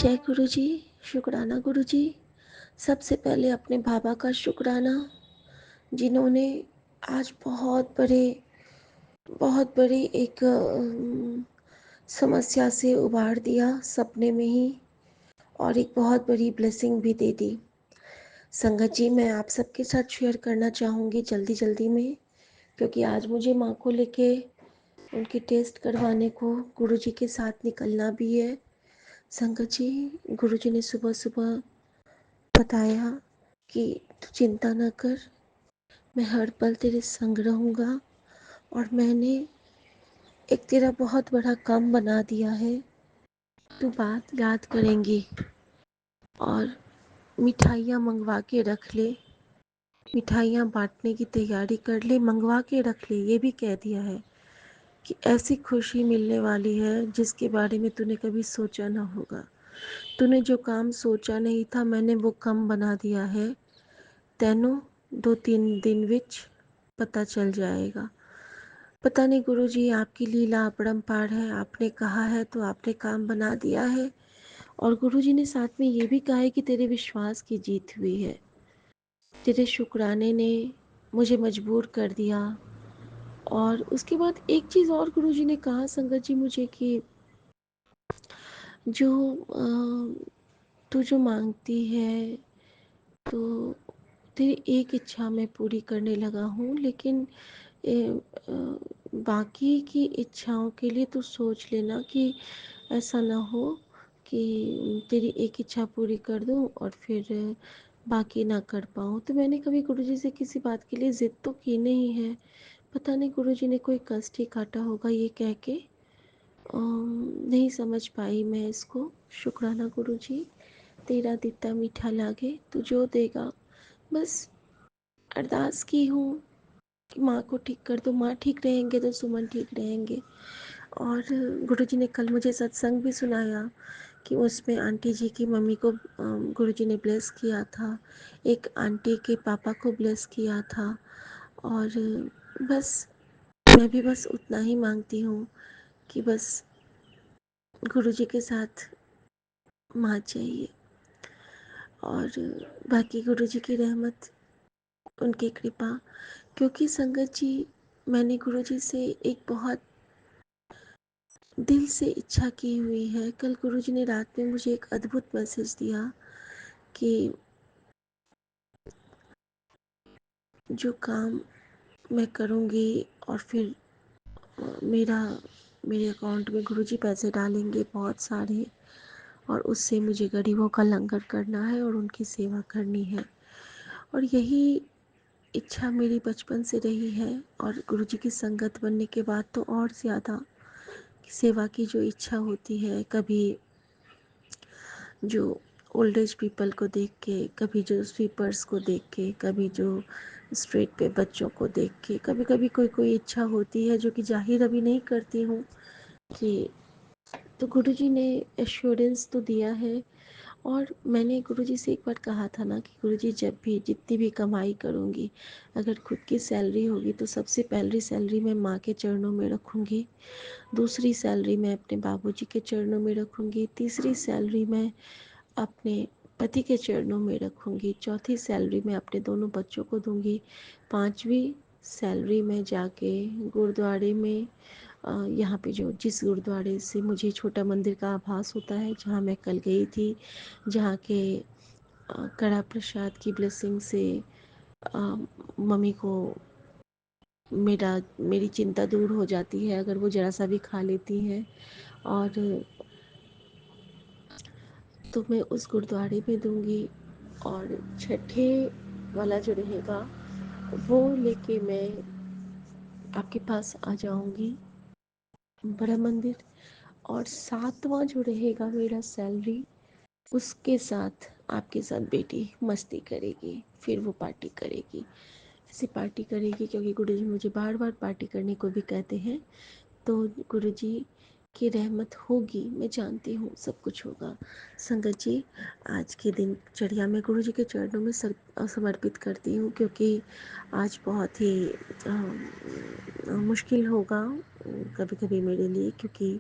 जय गुरु जी। शुक्राना गुरु जी। सबसे पहले अपने बाबा का शुक्राना, जिन्होंने आज बहुत बड़ी एक समस्या से उबार दिया सपने में ही, और एक बहुत बड़ी ब्लेसिंग भी दे दी। संगत जी, मैं आप सबके साथ शेयर करना चाहूँगी जल्दी जल्दी में, क्योंकि आज मुझे माँ को लेके उनके टेस्ट करवाने को गुरु जी के साथ निकलना भी है। संगत जी, गुरु जी ने सुबह सुबह बताया कि तू चिंता न कर, मैं हर पल तेरे संग रहूँगा, और मैंने एक तेरा बहुत बड़ा काम बना दिया है। तू बात याद करेंगी और मिठाइयाँ मंगवा के रख ले, मिठाइयाँ बांटने की तैयारी कर ले, मंगवा के रख ले। ये भी कह दिया है कि ऐसी खुशी मिलने वाली है जिसके बारे में तूने कभी सोचा ना होगा। तूने जो काम सोचा नहीं था, मैंने वो काम बना दिया है। तैनू 2-3 दिन विच पता चल जाएगा। पता नहीं गुरु जी, आपकी लीला अपरंपार है। आपने कहा है तो आपने काम बना दिया है, और गुरु जी ने साथ में ये भी कहा है कि तेरे विश्वास की जीत हुई है। तेरे शुक्राने ने मुझे मजबूर कर दिया। और उसके बाद एक चीज़ और गुरु जी ने कहा संगत जी मुझे कि जो तू जो मांगती है, तो तेरी एक इच्छा मैं पूरी करने लगा हूँ, लेकिन बाकी की इच्छाओं के लिए तो सोच लेना कि ऐसा ना हो कि तेरी एक इच्छा पूरी कर दूं और फिर बाकी ना कर पाऊँ। तो मैंने कभी गुरुजी से किसी बात के लिए ज़िद तो की नहीं है। पता नहीं गुरुजी ने कोई कष्ट ही काटा होगा ये कह के। नहीं समझ पाई मैं इसको। शुक्राना गुरुजी, तेरा दित्ता मीठा लागे, तू जो देगा। बस अरदास की हूँ कि माँ को ठीक कर दो। माँ ठीक रहेंगे तो सुमन ठीक रहेंगे। और गुरुजी ने कल मुझे सत्संग भी सुनाया कि उसमें आंटी जी की मम्मी को गुरुजी ने ब्लेस किया था, एक आंटी के पापा को ब्लेस किया था। और बस मैं भी बस उतना ही मांगती हूँ कि बस गुरुजी के साथ माँ चाहिए, और बाकी गुरुजी की रहमत, उनकी कृपा। क्योंकि संगत जी, मैंने गुरुजी से एक बहुत दिल से इच्छा की हुई है। कल गुरुजी ने रात में मुझे एक अद्भुत मैसेज दिया कि जो काम मैं करूँगी और फिर मेरे अकाउंट में गुरुजी पैसे डालेंगे बहुत सारे, और उससे मुझे गरीबों का लंगर करना है और उनकी सेवा करनी है। और यही इच्छा मेरी बचपन से रही है, और गुरुजी की संगत बनने के बाद तो और ज़्यादा सेवा की जो इच्छा होती है। कभी जो ओल्ड एज पीपल को देख के, कभी जो स्वीपर्स को देख के, कभी जो स्ट्रीट पे बच्चों को देख के, कभी कभी कोई इच्छा होती है जो कि जाहिर अभी नहीं करती हूँ कि, तो गुरुजी ने एश्योरेंस तो दिया है। और मैंने गुरुजी से एक बार कहा था ना कि गुरुजी, जब भी जितनी भी कमाई करूँगी, अगर खुद की सैलरी होगी तो सबसे पहली सैलरी मैं माँ के चरणों में रखूँगी, दूसरी सैलरी मैं अपने बाबूजी के चरणों में रखूँगी, तीसरी सैलरी मैं अपने पति के चरणों में रखूँगी, चौथी सैलरी मैं अपने दोनों बच्चों को दूँगी, पांचवी सैलरी में जाके गुरुद्वारे में, यहाँ पे जो जिस गुरुद्वारे से मुझे छोटा मंदिर का आभास होता है, जहाँ मैं कल गई थी, जहाँ के कड़ा प्रसाद की ब्लेसिंग से मम्मी को मेरी चिंता दूर हो जाती है अगर वो ज़रा सा भी खा लेती हैं। और तो मैं उस गुरुद्वारे में दूंगी। और छठे वाला जो रहेगा वो लेके मैं आपके पास आ जाऊंगी, बड़ा मंदिर। और सातवां जो रहेगा मेरा सैलरी, उसके साथ आपके साथ बेटी मस्ती करेगी, फिर वो पार्टी करेगी। ऐसी पार्टी करेगी क्योंकि गुरुजी मुझे बार बार पार्टी करने को भी कहते हैं। तो गुरुजी की रहमत होगी, मैं जानती हूँ सब कुछ होगा। संगत जी, आज के दिनचर्या में गुरुजी के चरणों में समर्पित करती हूँ, क्योंकि आज बहुत ही मुश्किल होगा कभी कभी मेरे लिए, क्योंकि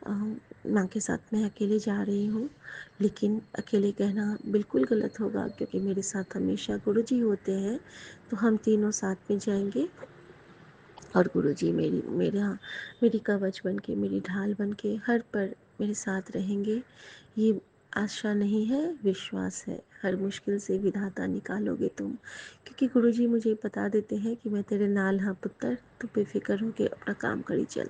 माँ के साथ मैं अकेले जा रही हूँ, लेकिन अकेले कहना बिल्कुल गलत होगा क्योंकि मेरे साथ हमेशा गुरुजी होते हैं। तो हम तीनों साथ में जाएंगे और गुरुजी मेरी कवच बन के, मेरी ढाल बन के हर पल मेरे साथ रहेंगे। ये आशा नहीं है, विश्वास है। हर मुश्किल से विधाता निकालोगे तुम, क्योंकि गुरुजी मुझे बता देते हैं कि मैं तेरे नाल हाँ पुत्र, तू बेफिक्र होके अपना काम करी चल।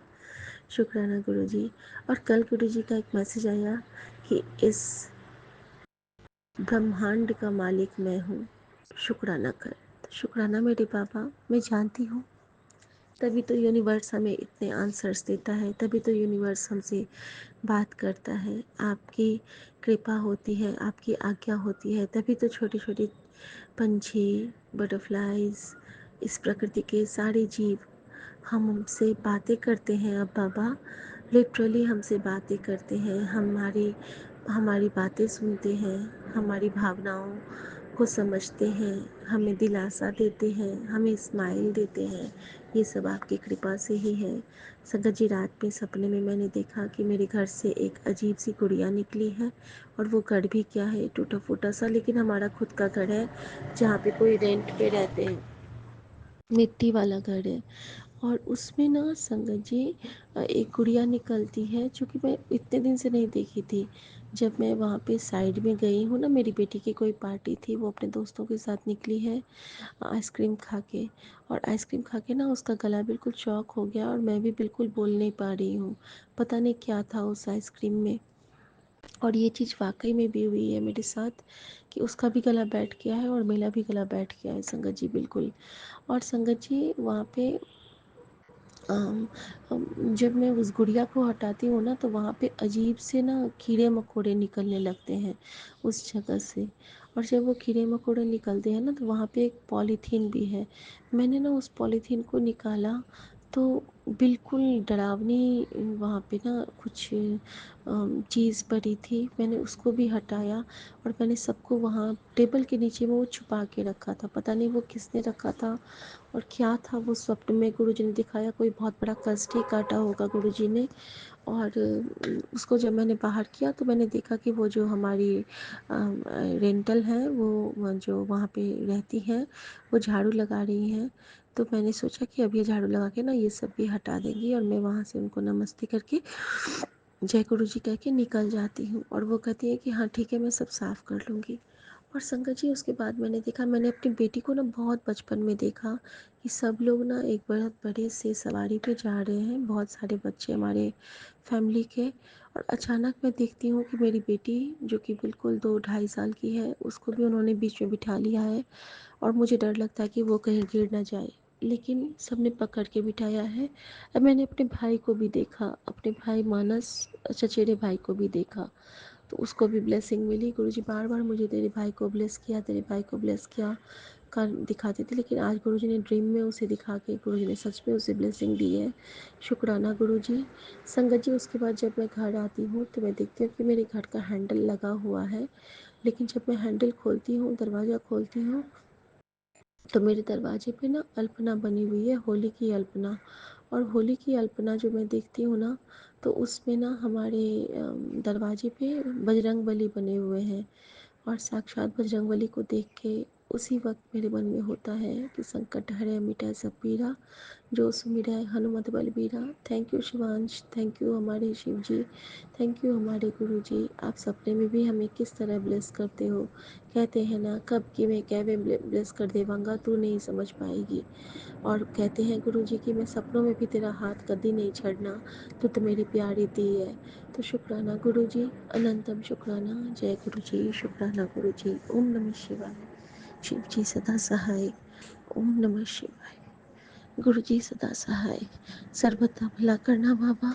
शुक्राना गुरुजी। और कल गुरुजी का एक मैसेज आया कि इस ब्रह्मांड का मालिक मैं हूँ, शुक्राना कर। तो शुक्राना मेरे बाबा, मैं जानती हूँ तभी तो यूनिवर्स हमें इतने आंसर्स देता है, तभी तो यूनिवर्स हमसे बात करता है। आपकी कृपा होती है, आपकी आज्ञा होती है, तभी तो छोटे छोटे पंछी, बटरफ्लाइज, इस प्रकृति के सारे जीव हमसे बातें करते हैं। अब बाबा लिटरली हमसे बातें करते हैं, हमारी हमारी बातें सुनते हैं, हमारी भावनाओं को समझते हैं, हमें दिलासा देते हैं, हमें स्माइल देते हैं। ये सब आपकी कृपा से ही है। संगत जी, रात में सपने में मैंने देखा कि मेरे घर से एक अजीब सी गुड़िया निकली है, और वो घर भी क्या है, टूटा फूटा सा, लेकिन हमारा खुद का घर है जहाँ पे कोई रेंट पे रहते हैं, मिट्टी वाला घर है। और उसमें ना संगत जी एक गुड़िया निकलती है जो कि मैं इतने दिन से नहीं देखी थी। जब मैं वहाँ पे साइड में गई हूँ ना, मेरी बेटी की कोई पार्टी थी, वो अपने दोस्तों के साथ निकली है आइसक्रीम खा के। और आइसक्रीम खा के ना उसका गला बिल्कुल चौक हो गया, और मैं भी बिल्कुल बोल नहीं पा रही हूँ। पता नहीं क्या था उस आइसक्रीम में। और ये चीज़ वाकई में भी हुई है मेरे साथ कि उसका भी गला बैठ गया है और मेरा भी गला बैठ गया है संगत जी, बिल्कुल। और संगत जी वहाँ पे जब मैं उस गुड़िया को हटाती हूँ ना, तो वहाँ पे अजीब से ना कीड़े मकोड़े निकलने लगते हैं उस जगह से। और जब वो कीड़े मकोड़े निकलते हैं ना, तो वहाँ पे एक पॉलीथीन भी है। मैंने ना उस पॉलीथीन को निकाला तो बिल्कुल डरावनी वहाँ पे ना कुछ चीज़ पड़ी थी। मैंने उसको भी हटाया, और मैंने सबको वहाँ टेबल के नीचे में वो छुपा के रखा था। पता नहीं वो किसने रखा था और क्या था। वो स्वप्न में गुरुजी ने दिखाया, कोई बहुत बड़ा कष्ट ही काटा होगा गुरुजी ने। और उसको जब मैंने बाहर किया तो मैंने देखा कि वो जो हमारी रेंटल है, वो जो वहाँ पे रहती हैं, वो झाड़ू लगा रही हैं। तो मैंने सोचा कि अब ये झाड़ू लगा के ना ये सब भी हटा देंगी, और मैं वहाँ से उनको नमस्ते करके जय गुरु जी कह के निकल जाती हूँ। और वो कहती है कि हाँ ठीक है, मैं सब साफ़ कर लूँगी। और संगत जी उसके बाद मैंने देखा, मैंने अपनी बेटी को ना बहुत बचपन में देखा कि सब लोग ना एक बहुत बड़े से सवारी पे जा रहे हैं, बहुत सारे बच्चे हमारे फैमिली के। और अचानक मैं देखती हूँ कि मेरी बेटी जो कि बिल्कुल 2-2.5 साल की है, उसको भी उन्होंने बीच में बिठा लिया है। और मुझे डर लगता है कि वो कहीं गिर ना जाए, लेकिन सबने पकड़ के बिठाया है। अब मैंने अपने भाई को भी देखा, अपने भाई मानस, चचेरे भाई को भी देखा, तो उसको भी ब्लेसिंग मिली। गुरुजी बार बार मुझे तेरे भाई को ब्लेस किया, तेरे भाई को ब्लेस किया कर दिखाते थे, लेकिन आज गुरुजी ने ड्रीम में उसे दिखा के गुरुजी ने सच में उसे ब्लेसिंग दी है। शुक्राना गुरुजी। संगत जी उसके बाद जब मैं घर आती हूँ तो मैं देखती हूँ कि मेरे घर का हैंडल लगा हुआ है, लेकिन जब मैं हैंडल खोलती हूँ, दरवाज़ा खोलती हूँ, तो मेरे दरवाजे पे ना अल्पना बनी हुई है, होली की अल्पना। और होली की अल्पना जो मैं देखती हूँ ना, तो उसमें ना हमारे दरवाजे पे बजरंगबली बने हुए हैं। और साक्षात बजरंगबली को देख के उसी वक्त मेरे मन में होता है कि संकट हरे मिटाए सब पीरा, जो सुमिरै हनुमत बलबीरा। Thank you Shivansh, thank you हमारे शिव जी, थैंक यू हमारे गुरु जी। आप सपने में भी हमें किस तरह ब्लेस करते हो। कहते हैं ना, कब कि मैं कैवे ब्लेस कर देवांगा, तू नहीं समझ पाएगी। और कहते हैं गुरु जी कि मैं सपनों में भी तेरा हाथ कभी नहीं छड़ना, तो मेरी प्यारी दी है। तो शुक्राना गुरु जी, अनंतम शुक्राना। जय गुरु जी, शुक्राना गुरु जी। ओम नमः शिवाय। शिव जी सदा सहाय। ओम नमः शिवाय। गुरु जी सदा सहाय। सर्वथा भला करना बाबा,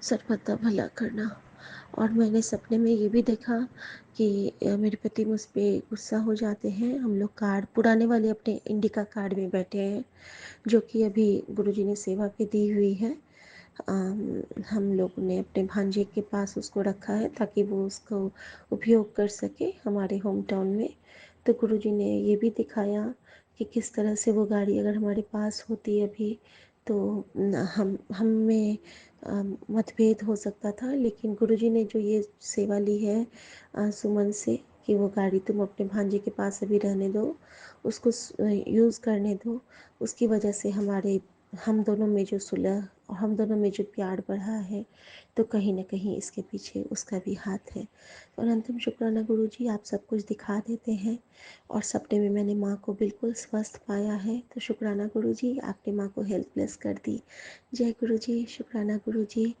सर्वथा भला करना। और मैंने सपने में ये भी देखा कि मेरे पति मुझ पर गुस्सा हो जाते हैं। हम लोग कार्ड पुराने वाले अपने इंडिका कार्ड में बैठे हैं, जो कि अभी गुरुजी ने सेवा पे दी हुई है। हम लोग ने अपने भांजे के पास उसको रखा है ताकि वो उसको उपयोग कर सके हमारे होम टाउन में। तो गुरुजी ने ये भी दिखाया कि किस तरह से वो गाड़ी अगर हमारे पास होती अभी, तो हमें मतभेद हो सकता था, लेकिन गुरुजी ने जो ये सेवा ली है सुमन से कि वो गाड़ी तुम अपने भांजे के पास अभी रहने दो, उसको यूज़ करने दो, उसकी वजह से हम दोनों में जो सुलह और हम दोनों में जो प्यार बढ़ा है, तो कहीं न कहीं इसके पीछे उसका भी हाथ है। तो अनंतम शुक्राना गुरुजी, आप सब कुछ दिखा देते हैं और सपने में मैंने माँ को बिल्कुल स्वस्थ पाया है। तो शुक्राना गुरुजी, आपने माँ को हेल्थ ब्लेस कर दी। जय गुरुजी, शुक्राना गुरुजी।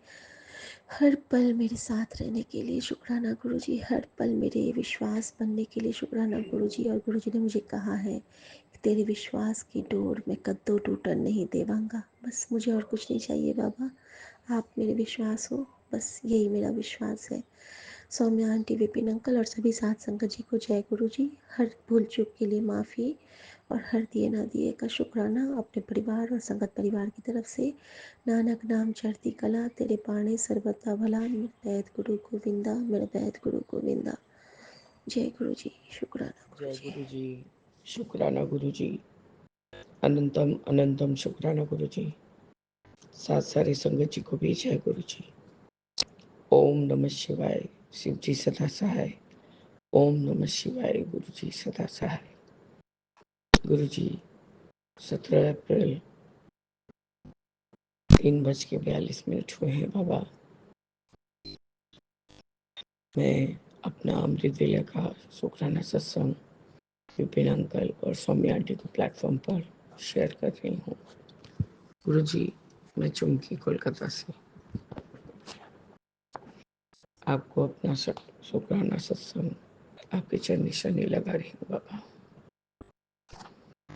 हर पल मेरे साथ रहने के लिए शुक्राना गुरुजी, हर पल मेरे विश्वास बनने के लिए शुक्राना गुरुजी। और गुरुजी ने मुझे कहा है कि तेरे विश्वास की डोर मैं कद्दू टूटन नहीं देवांगा। बस मुझे और कुछ नहीं चाहिए बाबा, आप मेरे विश्वास हो, बस यही मेरा विश्वास है। सौम्या आंटी, विपिन अंकल और सभी साथ संगत जी को जय गुरु जी। हर भूल चूक के लिए माफ़ी और हर दिए ना दिए का शुक्राना अपने परिवार और संगत परिवार की तरफ से। नानक नाम चढ़ती कला तेरे पाणे सर्वथा भला, मेरे बैद गुरु गोविंदा, मेरे बैद गुरु गोविंदा। जय गुरु जी, शुक्राना गुरु जय जी। गुरु जी, शुक्राना गुरु जी, अनंतम अनंतम शुक्राना गुरु जी। साथ सारी संगत जी को भी जय गुरु जी। ओम नमः शिवाय, शिव जी सदा सहाय। ओम नमः शिवाय, गुरु जी सदा सहाय। गुरु जी 17 अप्रैल 3:42 हुए हैं बाबा। मैं अपना अमृत वेला का शुक्राना सत्संग विपिन अंकल और सौम्या आंटी को प्लेटफॉर्म पर शेयर कर रही हूँ। गुरु जी, मैं चुमकी कोलकाता से आपको अपना शुक्राना सत्संग आपके चरण शनि लगा रही हूँ बाबा।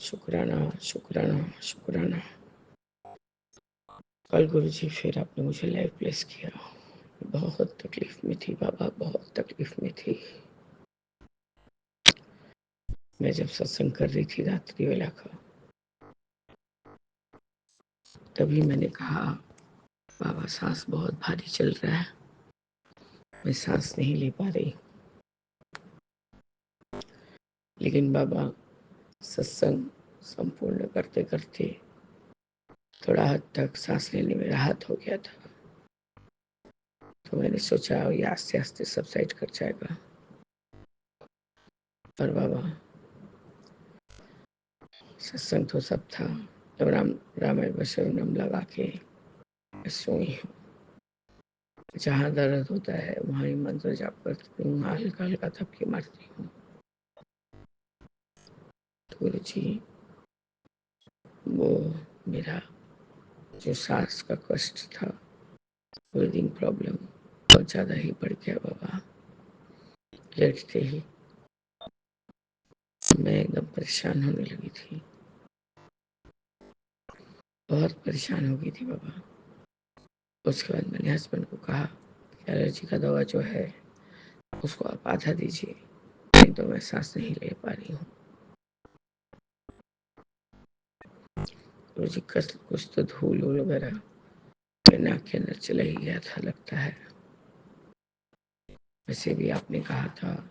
शुक्राना शुक्राना शुक्राना। कल गुरु जी फिर आपने मुझे लाइव प्लेस किया। बहुत तकलीफ में थी बाबा, बहुत तकलीफ में थी। मैं जब सत्संग कर रही थी रात्रि वेला का, तभी मैंने कहा बाबा सांस बहुत भारी चल रहा है, मैं सांस नहीं ले पा रही। लेकिन बाबा सत्संग संपूर्ण करते करते थोड़ा हद तक सांस लेने में राहत हो गया था। तो मैंने सोचा ये आस्ते आस्ते सबसाइड कर जाएगा। और बाबा सत्संग तो सब था, जब रामायण वशरणम लगा के सोई हूँ। जहाँ दर्द होता है वहाँ ही मंत्र जाप करती हूँ, हल्का हल्का थपकी मारती हूँ। गुरु जी, वो मेरा जो सांस का कष्ट था, ब्रीदिंग प्रॉब्लम बहुत ज़्यादा ही बढ़ गया बाबा। लेटते ही मैं एकदम परेशान होने लगी थी, बहुत परेशान हो गई थी बाबा। उसके बाद मैंने हस्बैंड को कहा कि एलर्जी का दवा जो है उसको आप आधा दीजिए, नहीं तो मैं सांस नहीं ले पा रही हूँ। मुझे कुछ तो धूल वगैरह मेरे नाक के अंदर चला ही गया था लगता है। वैसे भी आपने कहा था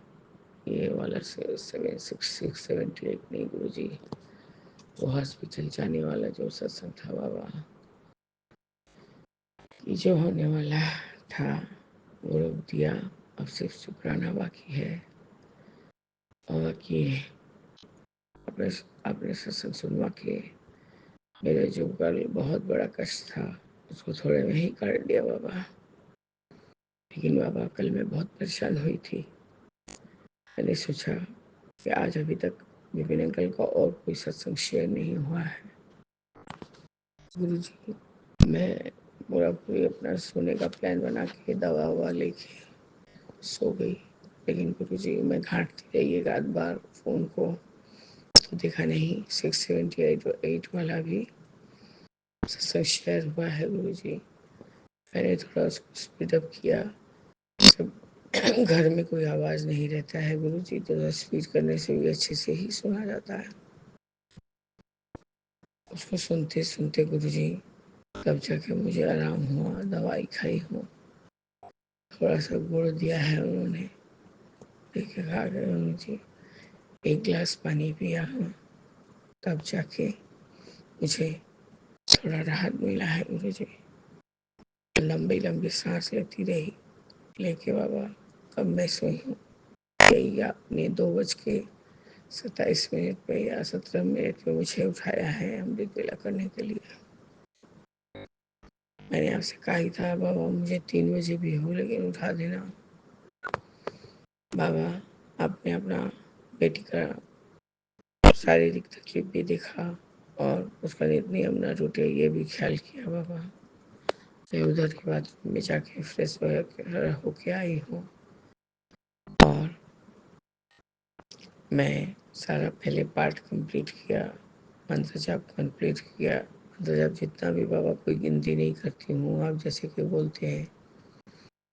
ये वाला 76678 नहीं गुरु जी, वो हॉस्पिटल जाने वाला जो सत्संग था बाबा, ये जो होने वाला था वो रोक दिया। अब सिर्फ शुक्राना बाकी है। और बाकी अपने अपने सत्संग सुनवा के मेरे जो कल बहुत बड़ा कष्ट था उसको थोड़े में ही काट दिया बाबा। लेकिन बाबा कल मैं बहुत परेशान हुई थी। मैंने सोचा कि आज अभी तक विपिन अंकल का और कोई सत्संग शेयर नहीं हुआ है। गुरु जी, मैं पूरा पूरी अपना सोने का प्लान बना के दवा ववा लेके सो गई। लेकिन गुरु जी मैं घाटती रही एक आध बार फ़ोन को, तो देखा नहीं 678 वाला भी सत्संग शेयर हुआ है गुरु जी। मैंने थोड़ा उसको स्पीड अप किया। जब घर में कोई आवाज़ नहीं रहता है गुरु जी, तो स्पीड करने से भी अच्छे से ही सुना जाता है। उसको सुनते सुनते गुरु जी तब जाके मुझे आराम हुआ, दवाई खाई हूँ। थोड़ा सा गुड़ दिया है उन्होंने, लेके खा गए गुरु जी। एक गिलास पानी पिया हूँ, तब जाके मुझे थोड़ा राहत मिला है गुरु जी। लंबी लंबी सांस लेती रही। लेके बाबा कब मैं सोई हूँ, यही आपने 2:27 पे या 17 मिनट पे मुझे उठाया है अमृत वेला करने के लिए। मैंने आपसे कहा ही था बाबा मुझे 3 बजे भी हो लेकिन उठा देना। बाबा आपने अपना बेटी का शारीरिक तकलीफ भी देखा और उसका नियम न टूटे ये भी ख्याल किया बाबा। मैं उधर के बाद में जाके फ्रेश होके आई हूँ और मैं सारा पहले पार्ट कंप्लीट किया, मंत्र जाप कंप्लीट किया। मंत्र जाप जितना भी बाबा कोई गिनती नहीं करती हूँ, आप जैसे कि बोलते हैं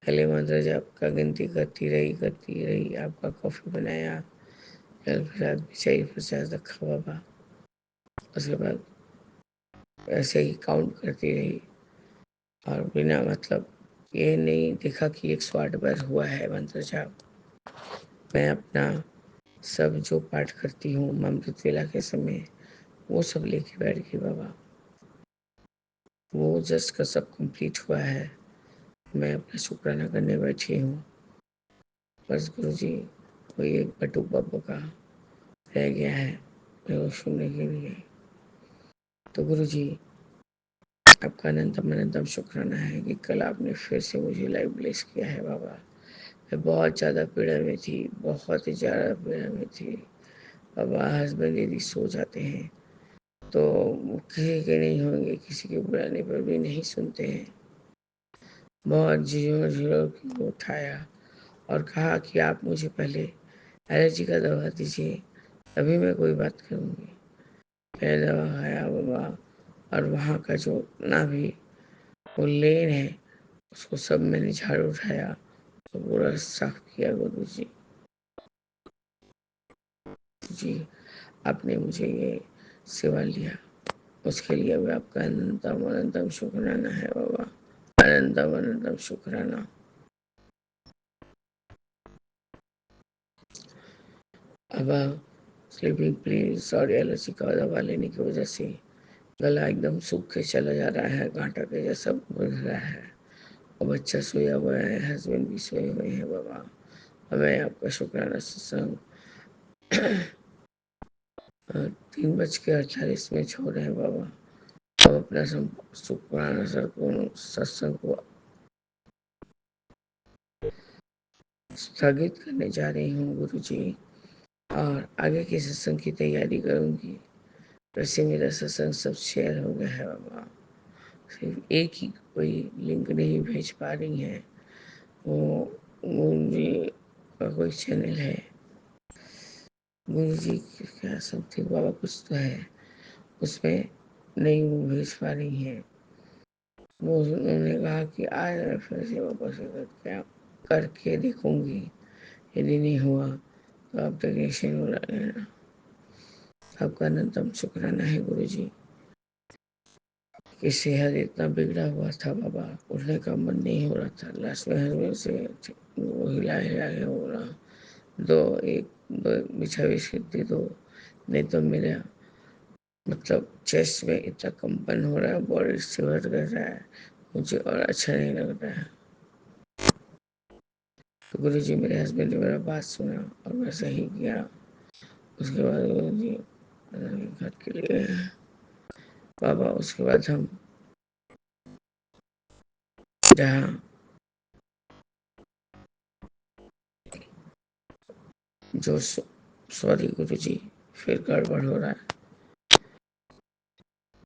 पहले मंत्र जाप का गिनती करती रही। आपका कॉफ़ी बनाया, जल प्रसाद बिछाई, प्रसाद रखा बाबा। उसके बाद ऐसे ही काउंट करती रही और बिना मतलब ये नहीं देखा कि 108 बार हुआ है मंत्र जाप। मैं अपना सब जो पाठ करती हूँ अमृत वेला के समय वो सब लेके बैठ गई बाबा। वो जस्ट का सब कंप्लीट हुआ है। मैं अपना शुक्राना करने बैठी हूँ। बस गुरु जी कोई एक बटुक बाबा का रह गया है मैं वो सुनने के लिए। तो गुरु जी आपका अनंतम शुक्राना है कि कल आपने फिर से मुझे लाइव ब्लेस किया है बाबा। मैं बहुत ज़्यादा पीड़ा में थी, बहुत ही ज़्यादा पीड़ा में थी बाबा। हस्बैंड यदि सो जाते हैं तो वो किसी के नहीं होंगे, किसी के बुलाने पर भी नहीं सुनते हैं। बहुत झिझोर झिझोर के उठाया और कहा कि आप मुझे पहले एलर्जी का दवा दीजिए तभी मैं कोई बात करूँगी। मैंने दवा खाया बाबा और वहाँ का जो ना भी वो लेन है उसको सब मैंने झाड़ू उठाया तो पूरा साफ किया। गुरु जी आपने मुझे ये सेवा लिया उसके लिए भी आपका अनंतम शुक्राना है बाबा। अनंतम शुक्राना। अब स्लीपिंग प्लीज और एलर्जी का दवा लेने की वजह से गला एकदम सूख के चला जा रहा है, घाटा के जैसा बढ़ रहा है और बच्चा सोया हुआ है, हस्बैंड भी सोए हुए हैं बाबा। और मैं आपका शुक्राना सत्संग 3:48 में छोड़ रहे हैं बाबा। अब अपना शुक्राना सत्संग को स्थगित करने जा रही हूँ गुरु जी और आगे के सत्संग की तैयारी करूँगी। वैसे मेरा सत्संग सब शेयर हो गया है बाबा, सिर्फ एक ही कोई लिंक नहीं भेज पा रही है। वो गुरु जी का कोई चैनल है, गुरु जी क्या समथिंग बाबा कुछ तो है, उसमें नहीं वो भेज पा रही है। वो उन्होंने कहा कि आज मैं फिर से वापस करके देखूंगी, यदि नहीं हुआ तो आप टेक्नीशियन बुला लेना। आपका अनंतम शुक्राना है गुरु जी कि सेहत इतना बिगड़ा हुआ था बाबा, उठने का मन नहीं हो रहा था। लास्ट में हस्बैंड से वो हिला हिला के हो रहा दो बिछा बिछी दो, नहीं तो मेरा मतलब चेस्ट में इतना कंपन हो रहा है, बॉडी शिवर कर रहा है, मुझे और अच्छा नहीं लग रहा है। तो गुरु जी मेरे हस्बैंड ने मेरा बात सुना और मैं सही किया। उसके बाद गुरु जी घर के लिए बाबा, उसके बाद हम जहाँ जो सॉरी गुरु जी फिर गड़बड़ हो रहा है।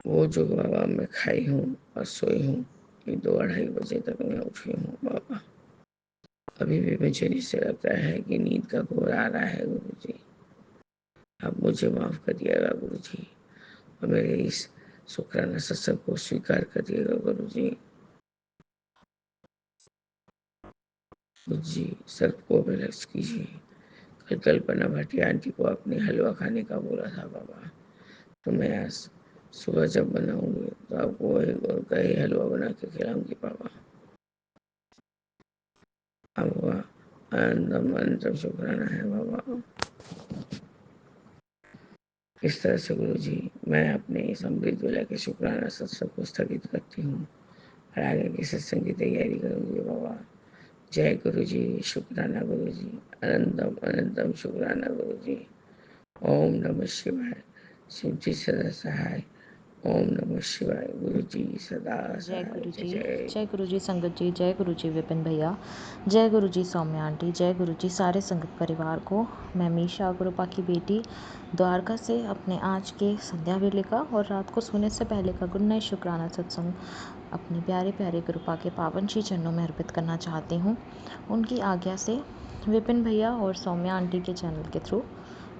वो जो बाबा मैं खाई हूँ और सोई हूँ, ये 2-2:30 बजे तक मैं उठी हूँ बाबा। अभी भी मुझे ऐसे लगता है कि नींद का घोर आ रहा है गुरु जी। आप मुझे माफ़ करिएगा गुरु जी और मेरे इस शुक्राना सत्संग को स्वीकार करिएगा गुरु जी। गुरु जी सबको रिलैक्स कीजिए। कल कल्पना भाटिया आंटी को अपने हलवा खाने का बोला था बाबा, तो मैं आज सुबह जब बनाऊंगी तो आपको वही गोल का ही हलवा बना के खिलाऊंगी बाबा। आपका अनंतम शुक्राना है बाबा। इस तरह से गुरु जी मैं अपने इस अमृत वेला के शुक्राना सत्संग को स्थगित करती हूँ। और आगे की सत्संग की तैयारी करूँगी बाबा। जय गुरु जी, शुक्राना गुरु जी, अनंतम अनंतम शुक्राना गुरु जी। ओम नमः शिवाय। शिव जी सदा सहाय। ओम नमः शिवाय। गुरु जी सदा जय सहाय। गुरु जय जी, जय। जय गुरु जी संगत जी, जय गुरु जी विपिन भैया, जय गुरु जी सौम्या आंटी, जय गुरु जी सारे संगत परिवार को। मैं मीशा गुरुपा की बेटी द्वारका से अपने आज के संध्या वेले का और रात को सोने से पहले का गुड नाइट शुक्राना सत्संग अपने प्यारे प्यारे गुरुपा के पावन श्री चरणों में अर्पित करना चाहती हूँ। उनकी आज्ञा से विपिन भैया और सौम्या आंटी के चैनल के थ्रू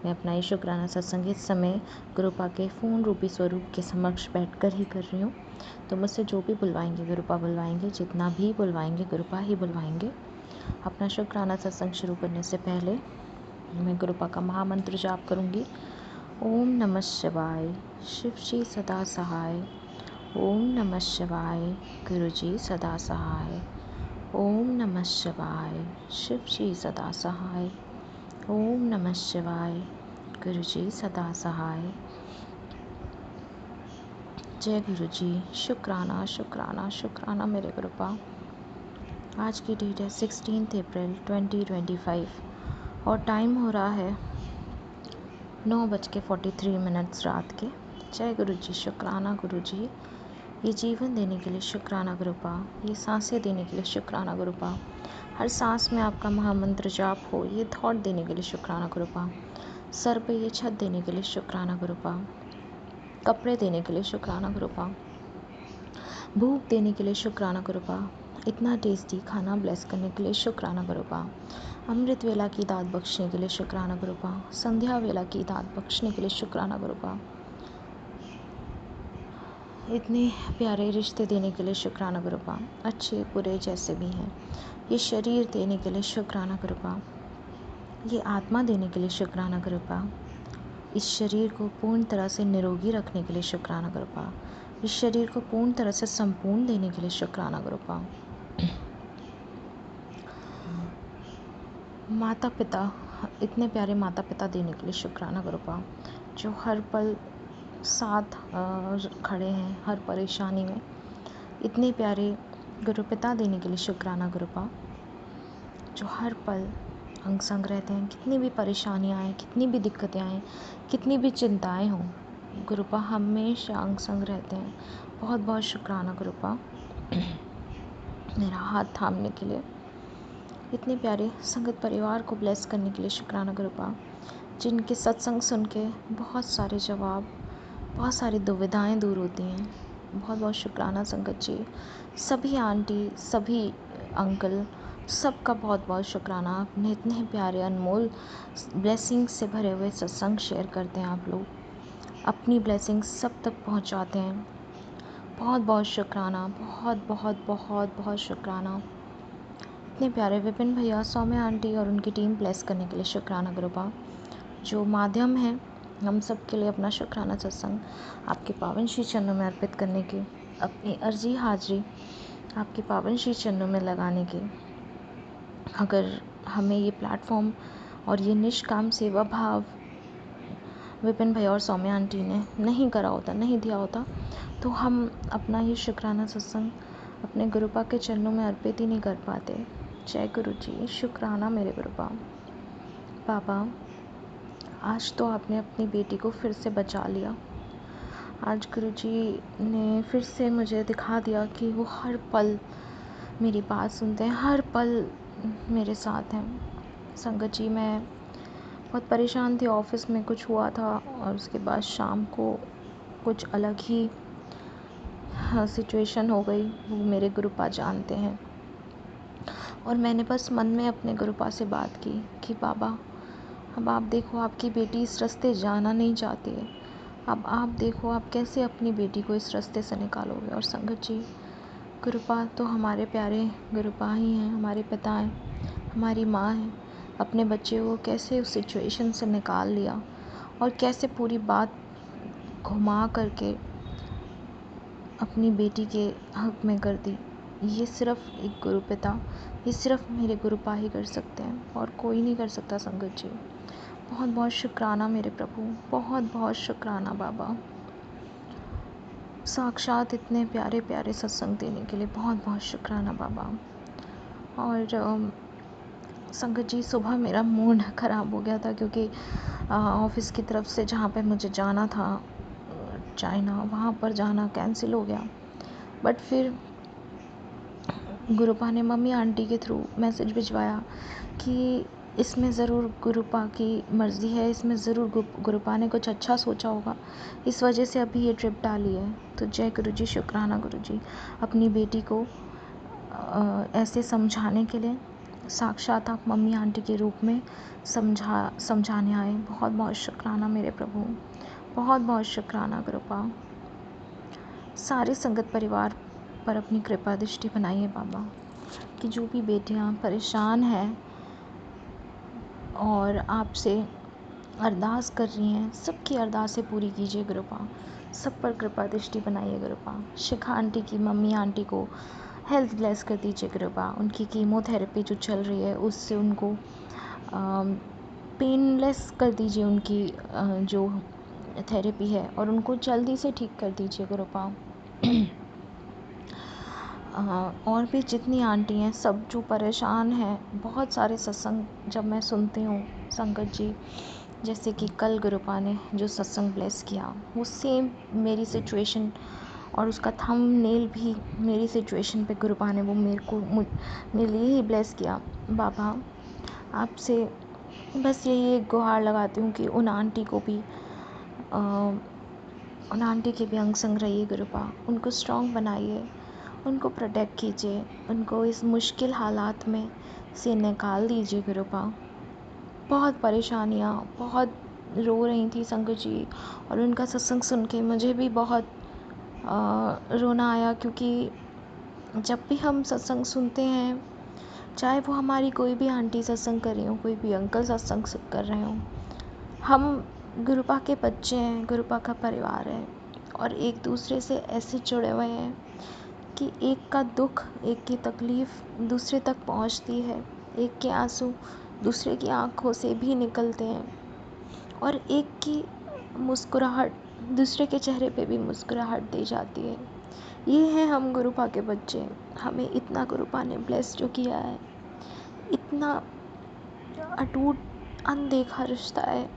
मैं अपना ये शुक्राना सत्संग इस समय गुरुपा के फ़ोन रूपी स्वरूप के समक्ष बैठकर ही कर रही हूँ। तो मुझसे जो भी बुलवाएंगे गुरुपा बुलवाएंगे, जितना भी बुलवाएंगे गुरुपा ही बुलवाएंगे। अपना शुक्राना सत्संग शुरू करने से पहले मैं गुरुपा का महामंत्र जाप करूँगी। ओम नमः शिवाय, शिव जी सदा सहाय। ओम नमः शिवाय, गुरु जी सदा सहाय। ओम नमः शिवाय, शिव जी सदा सहाय। ओम नमः शिवाय, गुरु जी सदा सहाय। जय गुरु जी। शुक्राना शुक्राना शुक्राना मेरे गुरुपा। आज की डेट है 16 अप्रैल 2025 और टाइम हो रहा है 9:43 रात के। जय गुरु जी, शुक्राना गुरु जी। ये जीवन देने के लिए शुक्राना गुरुपा, ये सांसें देने के लिए शुक्राना गुरुपा, हर सांस में आपका महामंत्र जाप हो, ये थॉट देने के लिए शुक्राना गुरुपा, सर पे ये छत देने के लिए शुक्राना गुरुपा, कपड़े देने के लिए शुक्राना गुरुपा, भूख देने के लिए शुक्राना गुरुपा, इतना टेस्टी खाना ब्लेस करने के लिए शुक्राना गुरुपा, अमृत वेला की दात बख्शने के लिए शुक्राना गुरुपा, संध्या वेला की दात बख्शने के लिए शुक्राना गुरुपा, इतने प्यारे रिश्ते देने के लिए शुक्राना गुरुपा, अच्छे बुरे जैसे भी हैं, ये शरीर देने के लिए शुक्राना गुरुपा, ये आत्मा देने के लिए शुक्राना गुरुपा, इस शरीर को पूर्ण तरह से निरोगी रखने के लिए शुक्राना गुरुपा, इस शरीर को पूर्ण तरह से संपूर्ण देने के लिए शुक्राना गुरुपा। माता पिता, इतने प्यारे माता पिता देने के लिए शुक्राना गुरुपा, जो हर पल साथ खड़े हैं हर परेशानी में। इतने प्यारे गुरु पिता देने के लिए शुक्राना गुरुपा, जो हर पल अंग संग रहते हैं। कितनी भी परेशानियाँ आएँ, कितनी भी दिक्कतें आएँ, कितनी भी चिंताएं हों, गुरुपा हमेशा अंग संग रहते हैं। बहुत बहुत शुक्राना गुरुपा मेरा हाथ थामने के लिए। इतने प्यारे संगत परिवार को ब्लेस करने के लिए शुक्राना गुरुपा, जिनके सत्संग सुन के बहुत सारे जवाब, बहुत सारी दुविधाएं दूर होती हैं। बहुत बहुत शुक्राना संगत जी, सभी आंटी, सभी अंकल, सबका बहुत बहुत शुक्राना। आपने इतने प्यारे अनमोल ब्लेसिंग से भरे हुए सत्संग शेयर करते हैं। आप लोग अपनी ब्लेसिंग सब तक पहुंचाते हैं। बहुत बहुत शुक्राना, बहुत बहुत बहुत बहुत शुक्राना। इतने प्यारे विपिन भैया, सौम्या आंटी और उनकी टीम ब्लेस करने के लिए शुक्राना गुरुपा, जो माध्यम है हम सब के लिए अपना शुक्राना सत्संग आपके पावन श्री चरणों में अर्पित करने के, अपनी अर्जी हाजिरी आपके पावन श्री चरणों में लगाने के। अगर हमें ये प्लेटफॉर्म और ये निष्काम सेवा भाव विपिन भैया और सौम्या आंटी ने नहीं करा होता, नहीं दिया होता, तो हम अपना ये शुक्राना सत्संग अपने गुरुपा के चरणों में अर्पित ही नहीं कर पाते। जय गुरु जी, शुक्राना मेरे गुरुपा। बाबा, आज तो आपने अपनी बेटी को फिर से बचा लिया। आज गुरुजी ने फिर से मुझे दिखा दिया कि वो हर पल मेरी बात सुनते हैं, हर पल मेरे साथ हैं। संगत जी, मैं बहुत परेशान थी, ऑफिस में कुछ हुआ था और उसके बाद शाम को कुछ अलग ही सिचुएशन हो गई। वो मेरे गुरुपा जानते हैं और मैंने बस मन में अपने गुरुपा से बात की कि बाबा, अब आप देखो, आपकी बेटी इस रास्ते जाना नहीं चाहती है। अब आप देखो आप कैसे अपनी बेटी को इस रास्ते से निकालोगे। और संगत जी, गुरुपा तो हमारे प्यारे गुरुपा ही हैं, हमारे पिता हैं, हमारी माँ हैं। अपने बच्चे को कैसे उस सिचुएशन से निकाल लिया और कैसे पूरी बात घुमा करके अपनी बेटी के हक में कर दी। ये सिर्फ़ एक गुरु पिता, ये सिर्फ़ मेरे गुरुपा ही कर सकते हैं और कोई नहीं कर सकता। संगत जी, बहुत बहुत शुक्राना मेरे प्रभु, बहुत बहुत शुक्राना बाबा। साक्षात इतने प्यारे प्यारे सत्संग देने के लिए बहुत बहुत शुक्राना बाबा। और संगत जी, सुबह मेरा मूड ख़राब हो गया था क्योंकि ऑफ़िस की तरफ से जहाँ पे मुझे जाना था चाइना, वहाँ पर जाना कैंसिल हो गया। बट फिर गुरुपा ने मम्मी आंटी के थ्रू मैसेज भिजवाया कि इसमें ज़रूर गुरुपा की मर्ज़ी है, इसमें ज़रूर गुरुपा ने कुछ अच्छा सोचा होगा, इस वजह से अभी ये ट्रिप डाली है। तो जय गुरु जी, शुक्राना गुरु जी, अपनी बेटी को ऐसे समझाने के लिए साक्षात आप मम्मी आंटी के रूप में समझाने आए। बहुत बहुत शुक्राना मेरे प्रभु, बहुत बहुत शुक्राना गुरुपा। सारे संगत परिवार पर अपनी कृपा दृष्टि बनाइए बाबा, कि जो भी बेटियां परेशान हैं और आपसे अरदास कर रही हैं, सबकी अरदासें पूरी कीजिए गुरुपा, सब पर कृपा दृष्टि बनाइए गुरुपा। शिखा आंटी की मम्मी आंटी को हेल्थ ब्लेस कर दीजिए गुरुपा। उनकी कीमोथेरेपी जो चल रही है उससे उनको पेनलेस कर दीजिए उनकी जो थेरेपी है, और उनको जल्दी से ठीक कर दीजिए गुरुपा। और भी जितनी आंटी हैं सब जो परेशान हैं, बहुत सारे सत्संग जब मैं सुनती हूँ संगत जी, जैसे कि कल गुरुपा ने जो सत्संग ब्लेस किया वो सेम मेरी सिचुएशन, और उसका थंबनेल भी मेरी सिचुएशन पे गुरुपा ने वो मेरे लिए ही ब्लेस किया। बाबा आपसे बस यही एक गुहार लगाती हूँ कि उन आंटी के भी अंग संग रहिए गुरुपा, उनको स्ट्रॉन्ग बनाइए, उनको प्रोटेक्ट कीजिए, उनको इस मुश्किल हालात में से निकाल दीजिए गुरुपा। बहुत परेशानियाँ, बहुत रो रही थी संगत जी, और उनका सत्संग सुन के मुझे भी बहुत रोना आया, क्योंकि जब भी हम सत्संग सुनते हैं, चाहे वो हमारी कोई भी आंटी सत्संग कर रही हो, कोई भी अंकल सत्संग कर रहे हो, हम गुरुपा के बच्चे हैं, गुरुपा का परिवार है, और एक दूसरे से ऐसे जुड़े हुए हैं कि एक का दुख, एक की तकलीफ़ दूसरे तक पहुंचती है, एक के आंसू दूसरे की आंखों से भी निकलते हैं, और एक की मुस्कुराहट दूसरे के चेहरे पे भी मुस्कुराहट दे जाती है। ये हैं हम गुरुपा के बच्चे। हमें इतना गुरुपा ने ब्लेस जो किया है, इतना अटूट अनदेखा रिश्ता है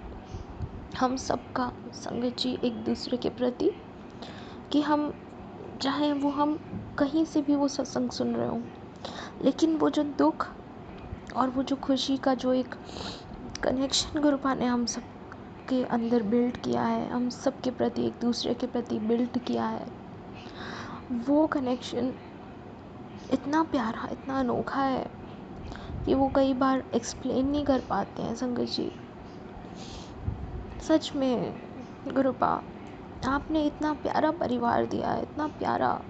हम सबका संगत जी एक दूसरे के प्रति, कि हम चाहे वो हम कहीं से भी वो सत्संग सुन रहे हो, लेकिन वो जो दुख और वो जो खुशी का जो एक कनेक्शन गुरुपा ने हम सब के अंदर बिल्ड किया है, हम सब के प्रति एक दूसरे के प्रति बिल्ड किया है, वो कनेक्शन इतना प्यारा, इतना अनोखा है कि वो कई बार एक्सप्लेन नहीं कर पाते हैं संगत जी। सच में गुरुपा आपने इतना प्यारा परिवार दिया है, इतना प्यारा,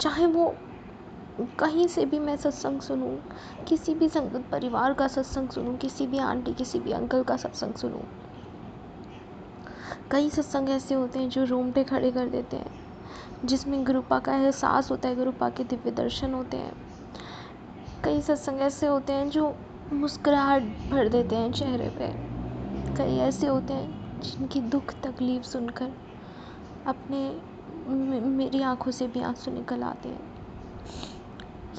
चाहे वो कहीं से भी मैं सत्संग सुनूं, किसी भी संगत परिवार का सत्संग सुनूं, किसी भी आंटी किसी भी अंकल का सत्संग सुनूं, कई सत्संग ऐसे होते हैं जो रोंगटे खड़े कर देते हैं, जिसमें गुरुपा का एहसास होता है, गुरुपा के दिव्य दर्शन होते हैं। कई सत्संग ऐसे होते हैं जो मुस्कुराहट भर देते हैं चेहरे पे। कई ऐसे होते हैं जिनकी दुख तकलीफ़ सुनकर मेरी आंखों से भी आंसू निकल आते हैं।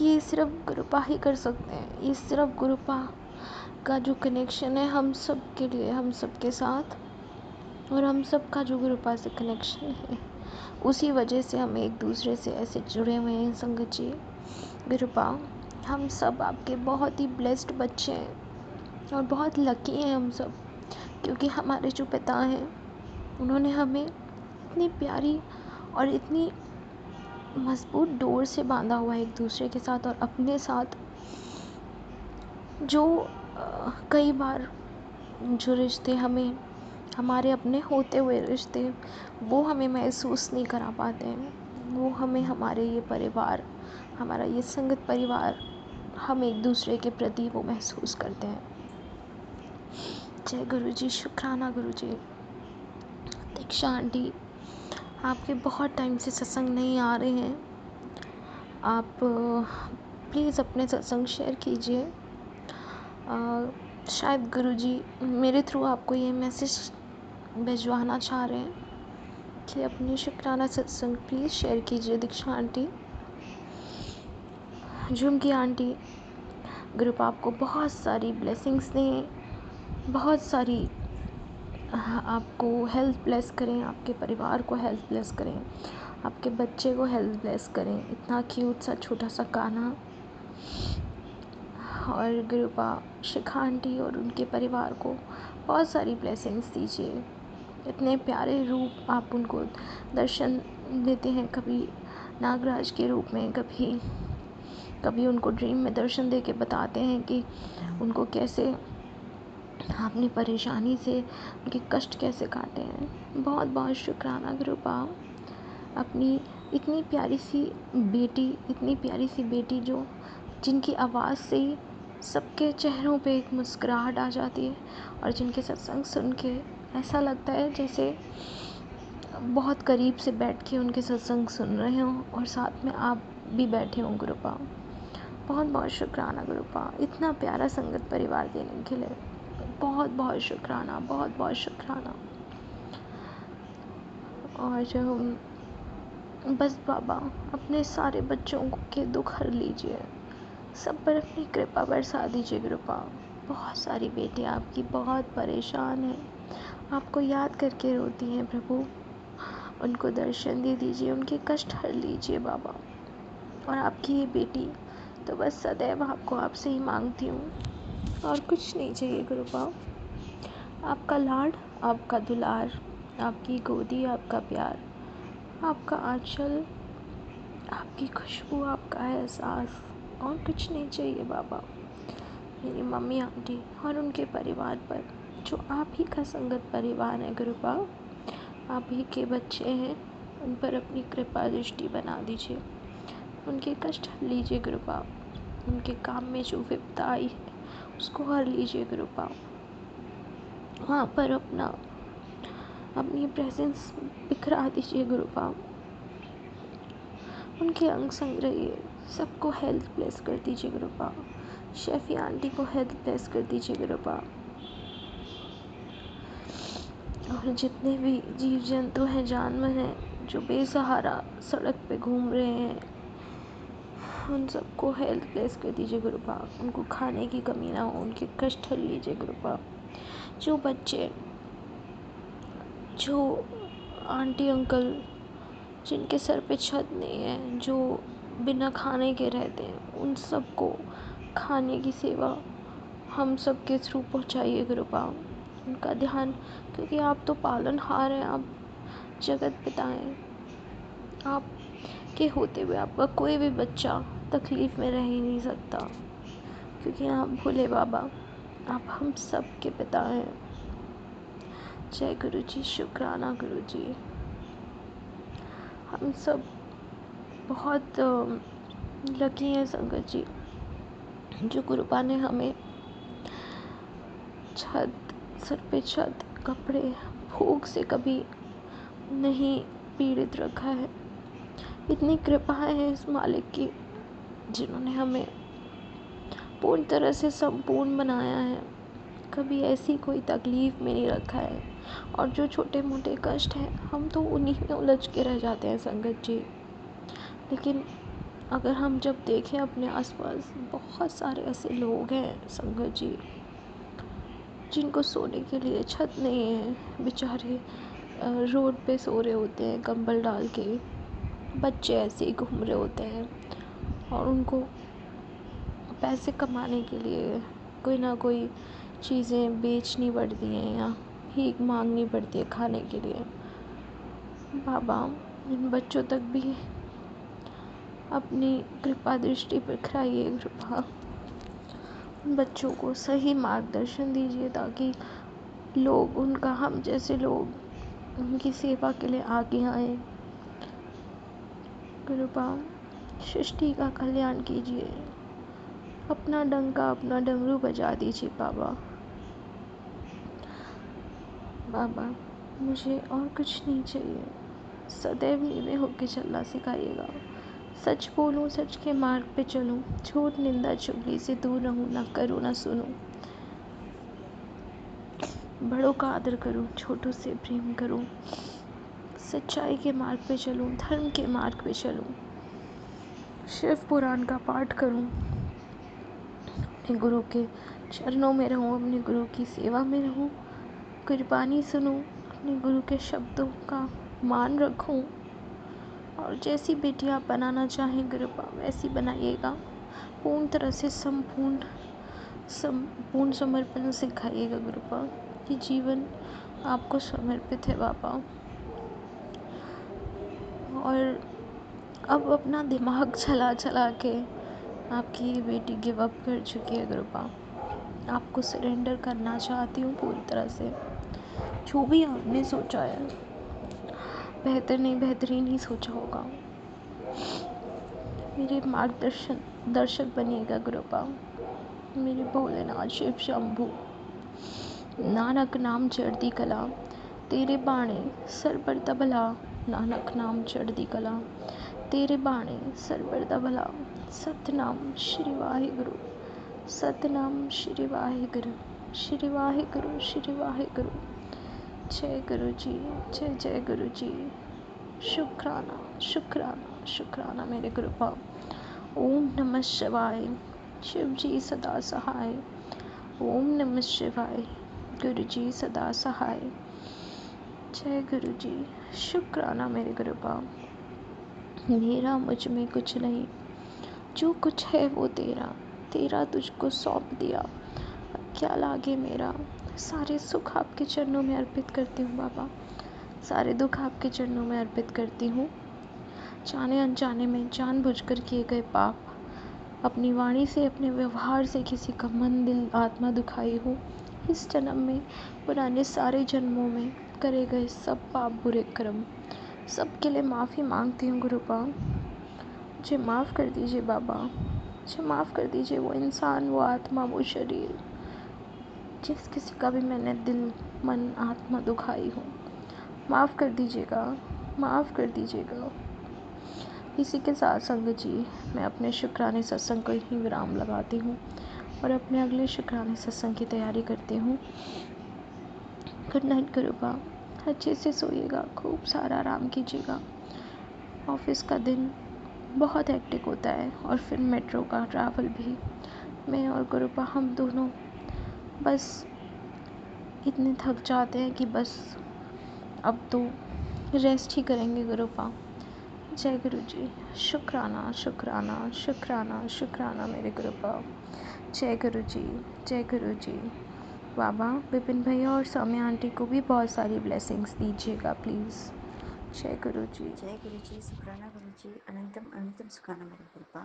ये सिर्फ गुरुपा ही कर सकते हैं, ये सिर्फ गुरुपा का जो कनेक्शन है हम सब के लिए, हम सब के साथ, और हम सब का जो गुरुपा से कनेक्शन है, उसी वजह से हम एक दूसरे से ऐसे जुड़े हुए हैं संगत जी। गुरुपा हम सब आपके बहुत ही ब्लेस्ड बच्चे हैं, और बहुत लकी हैं हम सब, क्योंकि हमारे जो पिता हैं उन्होंने हमें इतनी प्यारी और इतनी मजबूत डोर से बांधा हुआ है एक दूसरे के साथ और अपने साथ, जो कई बार जो रिश्ते हमें हमारे अपने होते हुए रिश्ते वो हमें महसूस नहीं करा पाते हैं, वो हमें हमारे ये परिवार, हमारा ये संगत परिवार, हम एक दूसरे के प्रति वो महसूस करते हैं। जय गुरु जी, शुक्राना गुरु जी। दीक्षा आंटी, आपके बहुत टाइम से सत्संग नहीं आ रहे हैं, आप प्लीज़ अपने सत्संग शेयर कीजिए। शायद गुरुजी मेरे थ्रू आपको ये मैसेज भिजवाना चाह रहे हैं कि अपने शुक्राना सत्संग प्लीज़ शेयर कीजिए। दीक्षा आंटी, झुमकी आंटी, ग्रुप आपको बहुत सारी ब्लेसिंग्स दें, बहुत सारी आपको हेल्थ ब्लेस करें, आपके परिवार को हेल्थ ब्लेस करें, आपके बच्चे को हेल्थ ब्लेस करें। इतना क्यूट सा छोटा सा कान्हा, और गुरुपा शिखा आंटी और उनके परिवार को बहुत सारी ब्लेसिंग्स दीजिए। इतने प्यारे रूप आप उनको दर्शन देते हैं, कभी नागराज के रूप में, कभी उनको ड्रीम में दर्शन दे के बताते हैं कि उनको कैसे अपनी परेशानी से उनके कष्ट कैसे काटे हैं। बहुत बहुत शुक्राना गुरुपा, अपनी इतनी प्यारी सी बेटी जो जिनकी आवाज़ से ही सबके चेहरों पे एक मुस्कुराहट आ जाती है, और जिनके सत्संग सुन के ऐसा लगता है जैसे बहुत करीब से बैठ के उनके सत्संग सुन रहे हों और साथ में आप भी बैठे हों। गुरुपा बहुत बहुत शुक्राना गुरुपा, इतना प्यारा संगत परिवार देने के लिए बहुत बहुत शुक्राना, बहुत बहुत शुक्राना। और बस बाबा अपने सारे बच्चों के दुख हर लीजिए, सब पर अपनी कृपा बरसा दीजिए गुरुपा। बहुत सारी बेटियां आपकी बहुत परेशान हैं, आपको याद करके रोती हैं प्रभु, उनको दर्शन दे दीजिए, उनके कष्ट हर लीजिए बाबा। और आपकी ये बेटी तो बस सदैव आपको आपसे ही मांगती हूँ, और कुछ नहीं चाहिए गुरुपा। आपका लाड, आपका दुलार, आपकी गोदी, आपका प्यार, आपका आंचल, आपकी खुशबू, आपका एहसास, और कुछ नहीं चाहिए बाबा। मेरी मम्मी आंटी और उनके परिवार पर, जो आप ही का संगत परिवार है गुरुपा, आप ही के बच्चे हैं, उन पर अपनी कृपा दृष्टि बना दीजिए, उनके कष्ट हर लीजिए गुरुपा। उनके काम में जो विपदा आई है उसको हर लीजिए गुरुपा। वहाँ पर अपनी प्रेजेंस बिखरा दीजिए गुरुपा। उनके अंग संग रहिए, सबको हेल्थ ब्लेस कर दीजिए गुरुपा। शेफी आंटी को हेल्थ ब्लेस कर दीजिए गुरुपा। और जितने भी जीव जंतु हैं, जानवर हैं, जो बेसहारा सड़क पे घूम रहे हैं, उन सबको हेल्थ ब्लेस कर दीजिए गुरुपा। उनको खाने की कमी ना हो, उनके कष्ट हर लीजिए गुरुपा। जो बच्चे, जो आंटी अंकल जिनके सर पे छत नहीं है, जो बिना खाने के रहते हैं, उन सबको खाने की सेवा हम सब के थ्रू पहुँचाइए गुरुपा। उनका ध्यान, क्योंकि आप तो पालनहार हैं, आप जगत पिता हैं, आप के होते हुए आपका कोई भी बच्चा तकलीफ़ में रह ही नहीं सकता, क्योंकि आप भोले बाबा, आप हम सब के पिता हैं। जय गुरु जी, शुक्राना गुरु जी। हम सब बहुत लकी हैं संगत जी, जो गुरुपा ने हमें छत, सर पे छत, कपड़े, भूख से कभी नहीं पीड़ित रखा है। इतनी कृपाएं हैं इस मालिक की, जिन्होंने हमें पूर्ण तरह से संपूर्ण बनाया है, कभी ऐसी कोई तकलीफ़ में नहीं रखा है। और जो छोटे मोटे कष्ट हैं, हम तो उन्हीं में उलझ के रह जाते हैं संगत जी। लेकिन अगर हम जब देखें अपने आसपास, बहुत सारे ऐसे लोग हैं संगत जी, जिनको सोने के लिए छत नहीं है, बेचारे रोड पे सो रहे होते हैं कंबल डाल के, बच्चे ऐसे ही घूम रहे होते हैं, और उनको पैसे कमाने के लिए कोई ना कोई चीज़ें बेचनी पड़ती हैं या भीख मांगनी पड़ती है खाने के लिए। बाबा इन बच्चों तक भी अपनी कृपा दृष्टि बिखराइए कृपा, उन बच्चों को सही मार्गदर्शन दीजिए, ताकि लोग, उनका हम जैसे लोग उनकी सेवा के लिए आगे आएं। कृपा सृष्टि का कल्याण कीजिए, अपना डंका, अपना डमरू बजा दीजिए बाबा। बाबा मुझे और कुछ नहीं चाहिए, सदैव नीवे होके चलना सिखाइएगा। सच बोलूं, सच के मार्ग पे चलूं, झूठ निंदा चुगली से दूर रहूं, ना करूं ना सुनूं, बड़ों का आदर करूं, छोटों से प्रेम करूं, सच्चाई के मार्ग पे चलूं, धर्म के मार्ग पे चलूं, शिव पुराण का पाठ करूं, अपने गुरु के चरणों में रहूं, अपने गुरु की सेवा में रहूं, कुर्बानी सुनूं, अपने गुरु के शब्दों का मान रखूं, और जैसी बेटी आप बनाना चाहें गुरुपा वैसी बनाइएगा। पूर्ण तरह से पूर्ण समर्पण सिखाइएगा गुरुपा। कि जीवन आपको समर्पित है बाबा। और अब अपना दिमाग चला चला के आपकी ये बेटी गिव अप कर चुकी है गुरुपा। आपको सरेंडर करना चाहती हूँ पूरी तरह से। जो भी आपने सोचा है बेहतर नहीं, बेहतरीन ही सोचा होगा। मेरे दर्शक बनिएगा गुरुपा। मेरे भोलेनाथ शिव शंभू। नानक नाम चढ़ती कला, तेरे बाणे सर पर तबला। नानक नाम चढ़ती कला, तेरे बाणे सर पर तबला। सतनाम श्री वाहिगुरु, सतनाम श्री वाहिगुरु, श्री वाहिगुरु, श्री वाहिगुरु। जय गुरु जी, जय जय गुरु जी। शुक्राना शुक्राना शुक्राना मेरे गुरुपा। ओम नमः शिवाय। शिव जी सदा सहाय। ओम नमः शिवाय। गुरु जी सदा सहाय। जय गुरु जी। शुक्राना मेरे गुरुपा। मेरा मुझ में कुछ नहीं, जो कुछ है वो तेरा, तेरा तुझको सौंप दिया। अब क्या लागे मेरा। सारे सुख आपके चरणों में अर्पित करती हूँ बाबा। सारे दुख आपके चरणों में अर्पित करती हूँ। जाने अनजाने में जानबूझकर किए गए पाप, अपनी वाणी से, अपने व्यवहार से किसी का मन, दिल, आत्मा दुखाई हो, इस जन्म में, पुराने सारे जन्मों में करे गए सब पाप, बुरे कर्म, सबके लिए माफ़ी मांगती हूँ गुरुपा। मुझे माफ़ कर दीजिए बाबा। मुझे माफ़ कर दीजिए। वो इंसान, वो आत्मा, वो शरीर, जिस किसी का भी मैंने दिल, मन, आत्मा दुखाई हो, माफ़ कर दीजिएगा, माफ़ कर दीजिएगा। इसी के साथ संगत जी, मैं अपने शुक्राने सत्संग को ही विराम लगाती हूँ और अपने अगले शुक्राने सत्संग की तैयारी करती हूँ। Good night Guruba. अच्छे से सोइएगा, खूब सारा आराम कीजिएगा। ऑफिस का दिन बहुत हेक्टिक होता है और फिर मेट्रो का ट्रैवल भी। मैं और गुरुबा हम दोनों बस इतने थक जाते हैं कि बस अब तो रेस्ट ही करेंगे गुरुबा। जय गुरु जी। शुक्राना शुक्राना शुक्राना शुक्राना मेरे गुरुपा। जय गुरु जी, जय गुरु जी। बाबा विपिन भैया और सौम्या आंटी को भी बहुत सारी ब्लेसिंग्स दीजिएगा प्लीज़। जय गुरु जी। जय गुरु जी, शुक्राना गुरु जी, अनंतम अनंतम शुक्राना मेरे गुरुपा।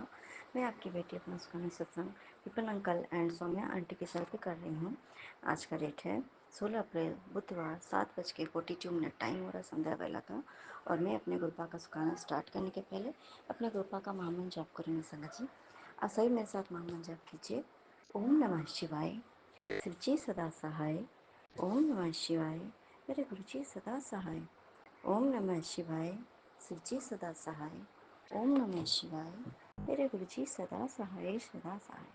मैं आपकी बेटी अपना सुखाना सत्संग Vipin uncle and Saumya aunty के साथ भी कर रही हूँ। आज का डेट है 16 अप्रैल बुधवार, 7:42 टाइम हो रहा है संध्या वेला का। और मैं अपने गुरुपा का सुखाना स्टार्ट करने के पहले अपने गुरुपा का महामंत्र जाप करूँगी संगत जी। आप सभी मेरे साथ महामंत्र जाप कीजिए। ओम नमः शिवाय, शिव जी सदा सहाय। ओम नमः शिवाय, मेरे गुरु जी सदा सहाय। ओम नमः शिवाय, शिव जी सदा सहाय। ओम नमः शिवाय, मेरे गुरु जी सदा सहाय, सदा सहाय।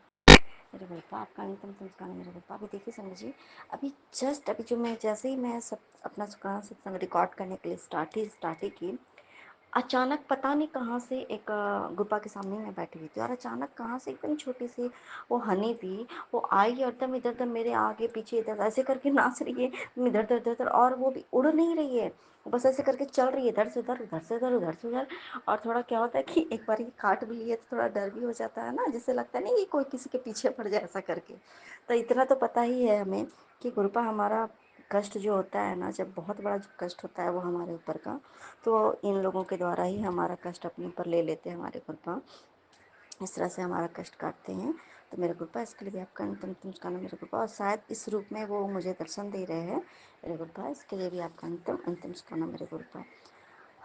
मेरे गुरुपा आपका अंतिम संस्कार मेरे गुरुपा। अभी देखिए संगत जी, अभी जो मैं जैसे ही मैं सब अपना सुखाना सत्संग रिकॉर्ड करने के लिए स्टार्ट ही की, अचानक पता नहीं कहाँ से एक गुफा के सामने मैं बैठी हुई थी और अचानक कहाँ से एकदम छोटी सी वो हनी थी, वो आई और एकदम इधर उधर मेरे आगे पीछे इधर ऐसे करके नाच रही है, इधर उधर इधर उधर, और वो भी उड़ नहीं रही है, बस ऐसे करके चल रही है, इधर से उधर, उधर से उधर, उधर से उधर। और थोड़ा क्या होता है कि एक बार ये काट भी लिए तो थोड़ा डर भी हो जाता है ना, जिससे लगता है नहीं कि कोई किसी के पीछे पड़ जाए ऐसा करके। तो इतना तो पता ही है हमें कि गुरुपा हमारा कष्ट जो होता है ना, जब बहुत बड़ा जो कष्ट होता है वो हमारे ऊपर का, तो इन लोगों के द्वारा ही हमारा कष्ट अपने ऊपर ले लेते हैं हमारे गुरुपा, इस तरह से हमारा कष्ट काटते हैं। तो मेरे गुरुपा इसके लिए भी आपका अंतिम नमस्कार मेरे गुरुपा, और शायद इस रूप में वो मुझे दर्शन दे रहे हैं मेरे गुरुपा, इसके लिए भी आपका अंतिम नमस्कार मेरे गुरुपा।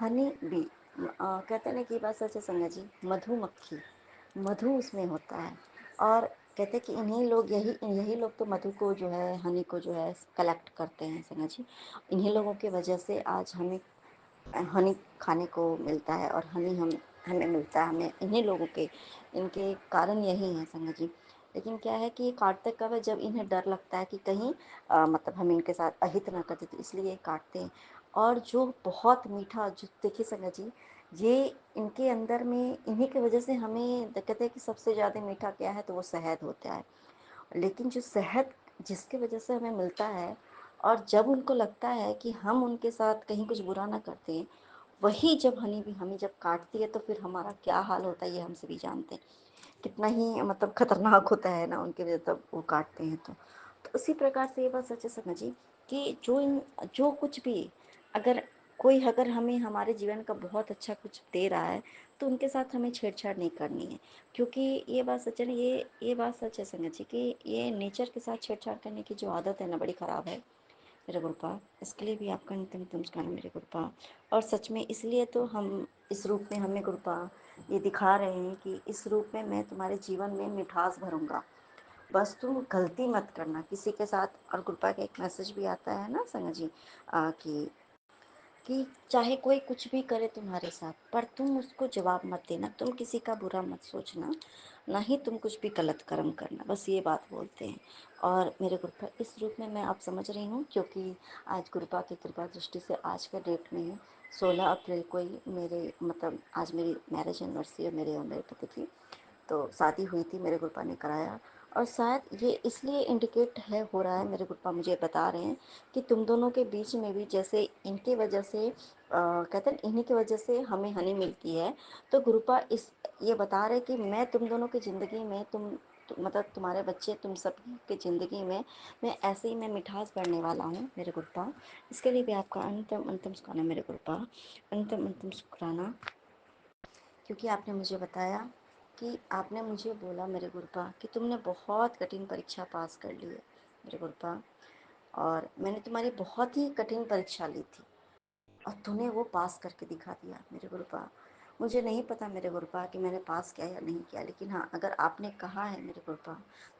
हनी बी, कहते हैं ना कि बात सच है संगत जी, मधुमक्खी, मधु उसमें होता है, और कहते हैं कि यही लोग तो मधु को जो है, हनी को जो है कलेक्ट करते हैं संगत जी। इन्हीं लोगों की वजह से आज हमें हनी खाने को मिलता है, और हमें मिलता है, हमें इन्हीं लोगों के, इनके कारण यही है संगत जी। लेकिन क्या है कि ये काटते कब है, जब इन्हें डर लगता है कि कहीं मतलब हम इनके साथ अहित ना करते, तो इसलिए ये काटते हैं। और जो बहुत मीठा, जो देखिए संगत जी, ये इनके अंदर में, इन्हीं की वजह से हमें कहते हैं कि सबसे ज़्यादा मीठा क्या है, तो वो शहद होता है। लेकिन जो शहद जिसकी वजह से हमें मिलता है, और जब उनको लगता है कि हम उनके साथ कहीं कुछ बुरा ना करते हैं, वही जब हनी भी हमें जब काटती है, तो फिर हमारा क्या हाल होता है ये हम सभी जानते हैं। कितना ही मतलब खतरनाक होता है ना उनके वजह तब वो काटते हैं तो उसी प्रकार से ये बात सच है समझिए कि जो कुछ भी, अगर कोई अगर हमें हमारे जीवन का बहुत अच्छा कुछ दे रहा है, तो उनके साथ हमें छेड़छाड़ नहीं करनी है। क्योंकि ये बात सच है ना, ये बात सच है संगत जी कि ये नेचर के साथ छेड़छाड़ करने की जो आदत है ना, बड़ी ख़राब है मेरे गुरुपा। इसके लिए भी आपका नित्य नित्य नमस्कार है मेरे गुरुपा। और सच में इसलिए तो हम इस रूप में हमें गुरुपा ये दिखा रहे हैं कि इस रूप में मैं तुम्हारे जीवन में मिठास भरूंगा, बस तुम गलती मत करना किसी के साथ। और गुरुपा का एक मैसेज भी आता है ना संगत जी, कि चाहे कोई कुछ भी करे तुम्हारे साथ, पर तुम उसको जवाब मत देना, तुम किसी का बुरा मत सोचना, ना ही तुम कुछ भी गलत कर्म करना, बस ये बात बोलते हैं। और मेरे गुरुपा इस रूप में मैं आप समझ रही हूँ, क्योंकि आज गुरुपा की कृपा दृष्टि से आज के डेट में 16 अप्रैल को ही मेरे मतलब आज मेरी मैरिज एनिवर्सरी है, मेरे और मेरे पति की। तो शादी हुई थी, मेरे गुरुपा ने कराया। और शायद ये इसलिए इंडिकेट है हो रहा है, मेरे गुरुपा मुझे बता रहे हैं कि तुम दोनों के बीच में भी जैसे इनकी वजह से कहते हैं इन्हीं की वजह से हमें हनी मिलती है। तो गुरुपा इस ये बता रहे कि मैं तुम दोनों की ज़िंदगी में मतलब तुम्हारे बच्चे तुम सब की ज़िंदगी में मैं ऐसे ही मैं मिठास भरने वाला हूँ मेरे गुरुपा। इसके लिए भी आपका अंतिम अंतिम शुक्राना मेरे गुरुपा, अंतिम अंतिम शुक्राना। क्योंकि आपने मुझे बताया कि आपने मुझे बोला मेरे गुरुपा कि तुमने बहुत कठिन परीक्षा पास कर ली है मेरे गुरुपा, और मैंने तुम्हारी बहुत ही कठिन परीक्षा ली थी और तूने वो पास करके दिखा दिया मेरे गुरुपा। मुझे नहीं पता मेरे गुरुपा कि मैंने पास किया या नहीं किया, लेकिन हाँ, अगर आपने कहा है मेरे गुरुपा,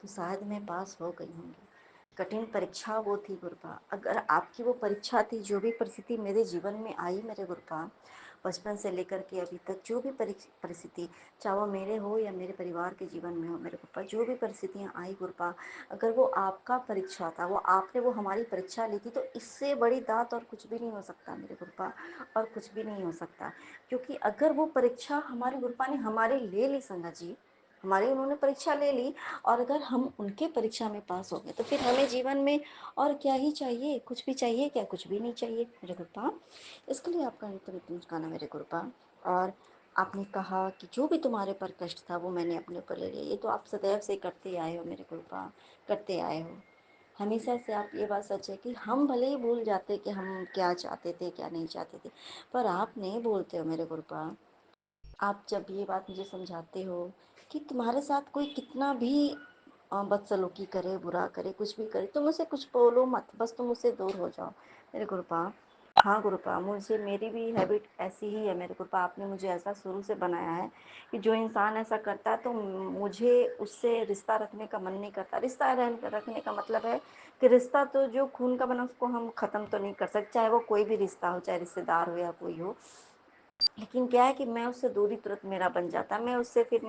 तो शायद मैं पास हो गई होंगी। कठिन परीक्षा वो थी गुरुपा, अगर आपकी वो परीक्षा थी, जो भी परिस्थिति मेरे जीवन में आई मेरे गुरुपा, बचपन से लेकर के अभी तक जो भी परिस्थिति, चाहे वो मेरे हो या मेरे परिवार के जीवन में हो मेरे गुरुपा, जो भी परिस्थितियाँ आई गुरुपा, अगर वो आपका परीक्षा था, वो आपने वो हमारी परीक्षा ली थी, तो इससे बड़ी दात और कुछ भी नहीं हो सकता मेरे गुरुपा, और कुछ भी नहीं हो सकता। क्योंकि अगर वो परीक्षा हमारे गुरुपा ने हमारे ले ली संगत जी, हमारी उन्होंने परीक्षा ले ली, और अगर हम उनके परीक्षा में पास हो गए, तो फिर हमें जीवन में और क्या ही चाहिए, कुछ भी चाहिए क्या? कुछ भी नहीं चाहिए मेरे गुरुपा। इसके लिए आपका नित्य नित्य नमस्कार मेरे गुरुपा। और आपने कहा कि जो भी तुम्हारे पर कष्ट था वो मैंने अपने ऊपर ले लिया, ये तो आप सदैव से करते आए हो मेरे गुरुपा, करते आए हो हमेशा से। आप ये बात सच है कि हम भले ही भूल जाते कि हम क्या चाहते थे क्या नहीं चाहते थे, पर आप नहीं भूलते हो मेरे गुरुपा। आप जब ये बात मुझे समझाते हो कि तुम्हारे साथ कोई कितना भी बदसलूकी करे, बुरा करे, कुछ भी करे, तुम उसे कुछ बोलो मत, बस तुम उससे दूर हो जाओ मेरे गुरुपा। हाँ गुरुपा, मुझे मेरी भी हैबिट ऐसी ही है मेरे गुरुपा। आपने मुझे ऐसा शुरू से बनाया है कि जो इंसान ऐसा करता है तो मुझे उससे रिश्ता रखने का मन नहीं करता। रिश्ता रखने का मतलब है कि रिश्ता तो जो खून का बना उसको हम ख़त्म तो नहीं कर सकते, चाहे वो कोई भी रिश्ता हो, चाहे रिश्तेदार हो या कोई हो। लेकिन क्या है कि मैं उससे दूरी तुरंत मेरा बन जाता है, मैं उससे फिर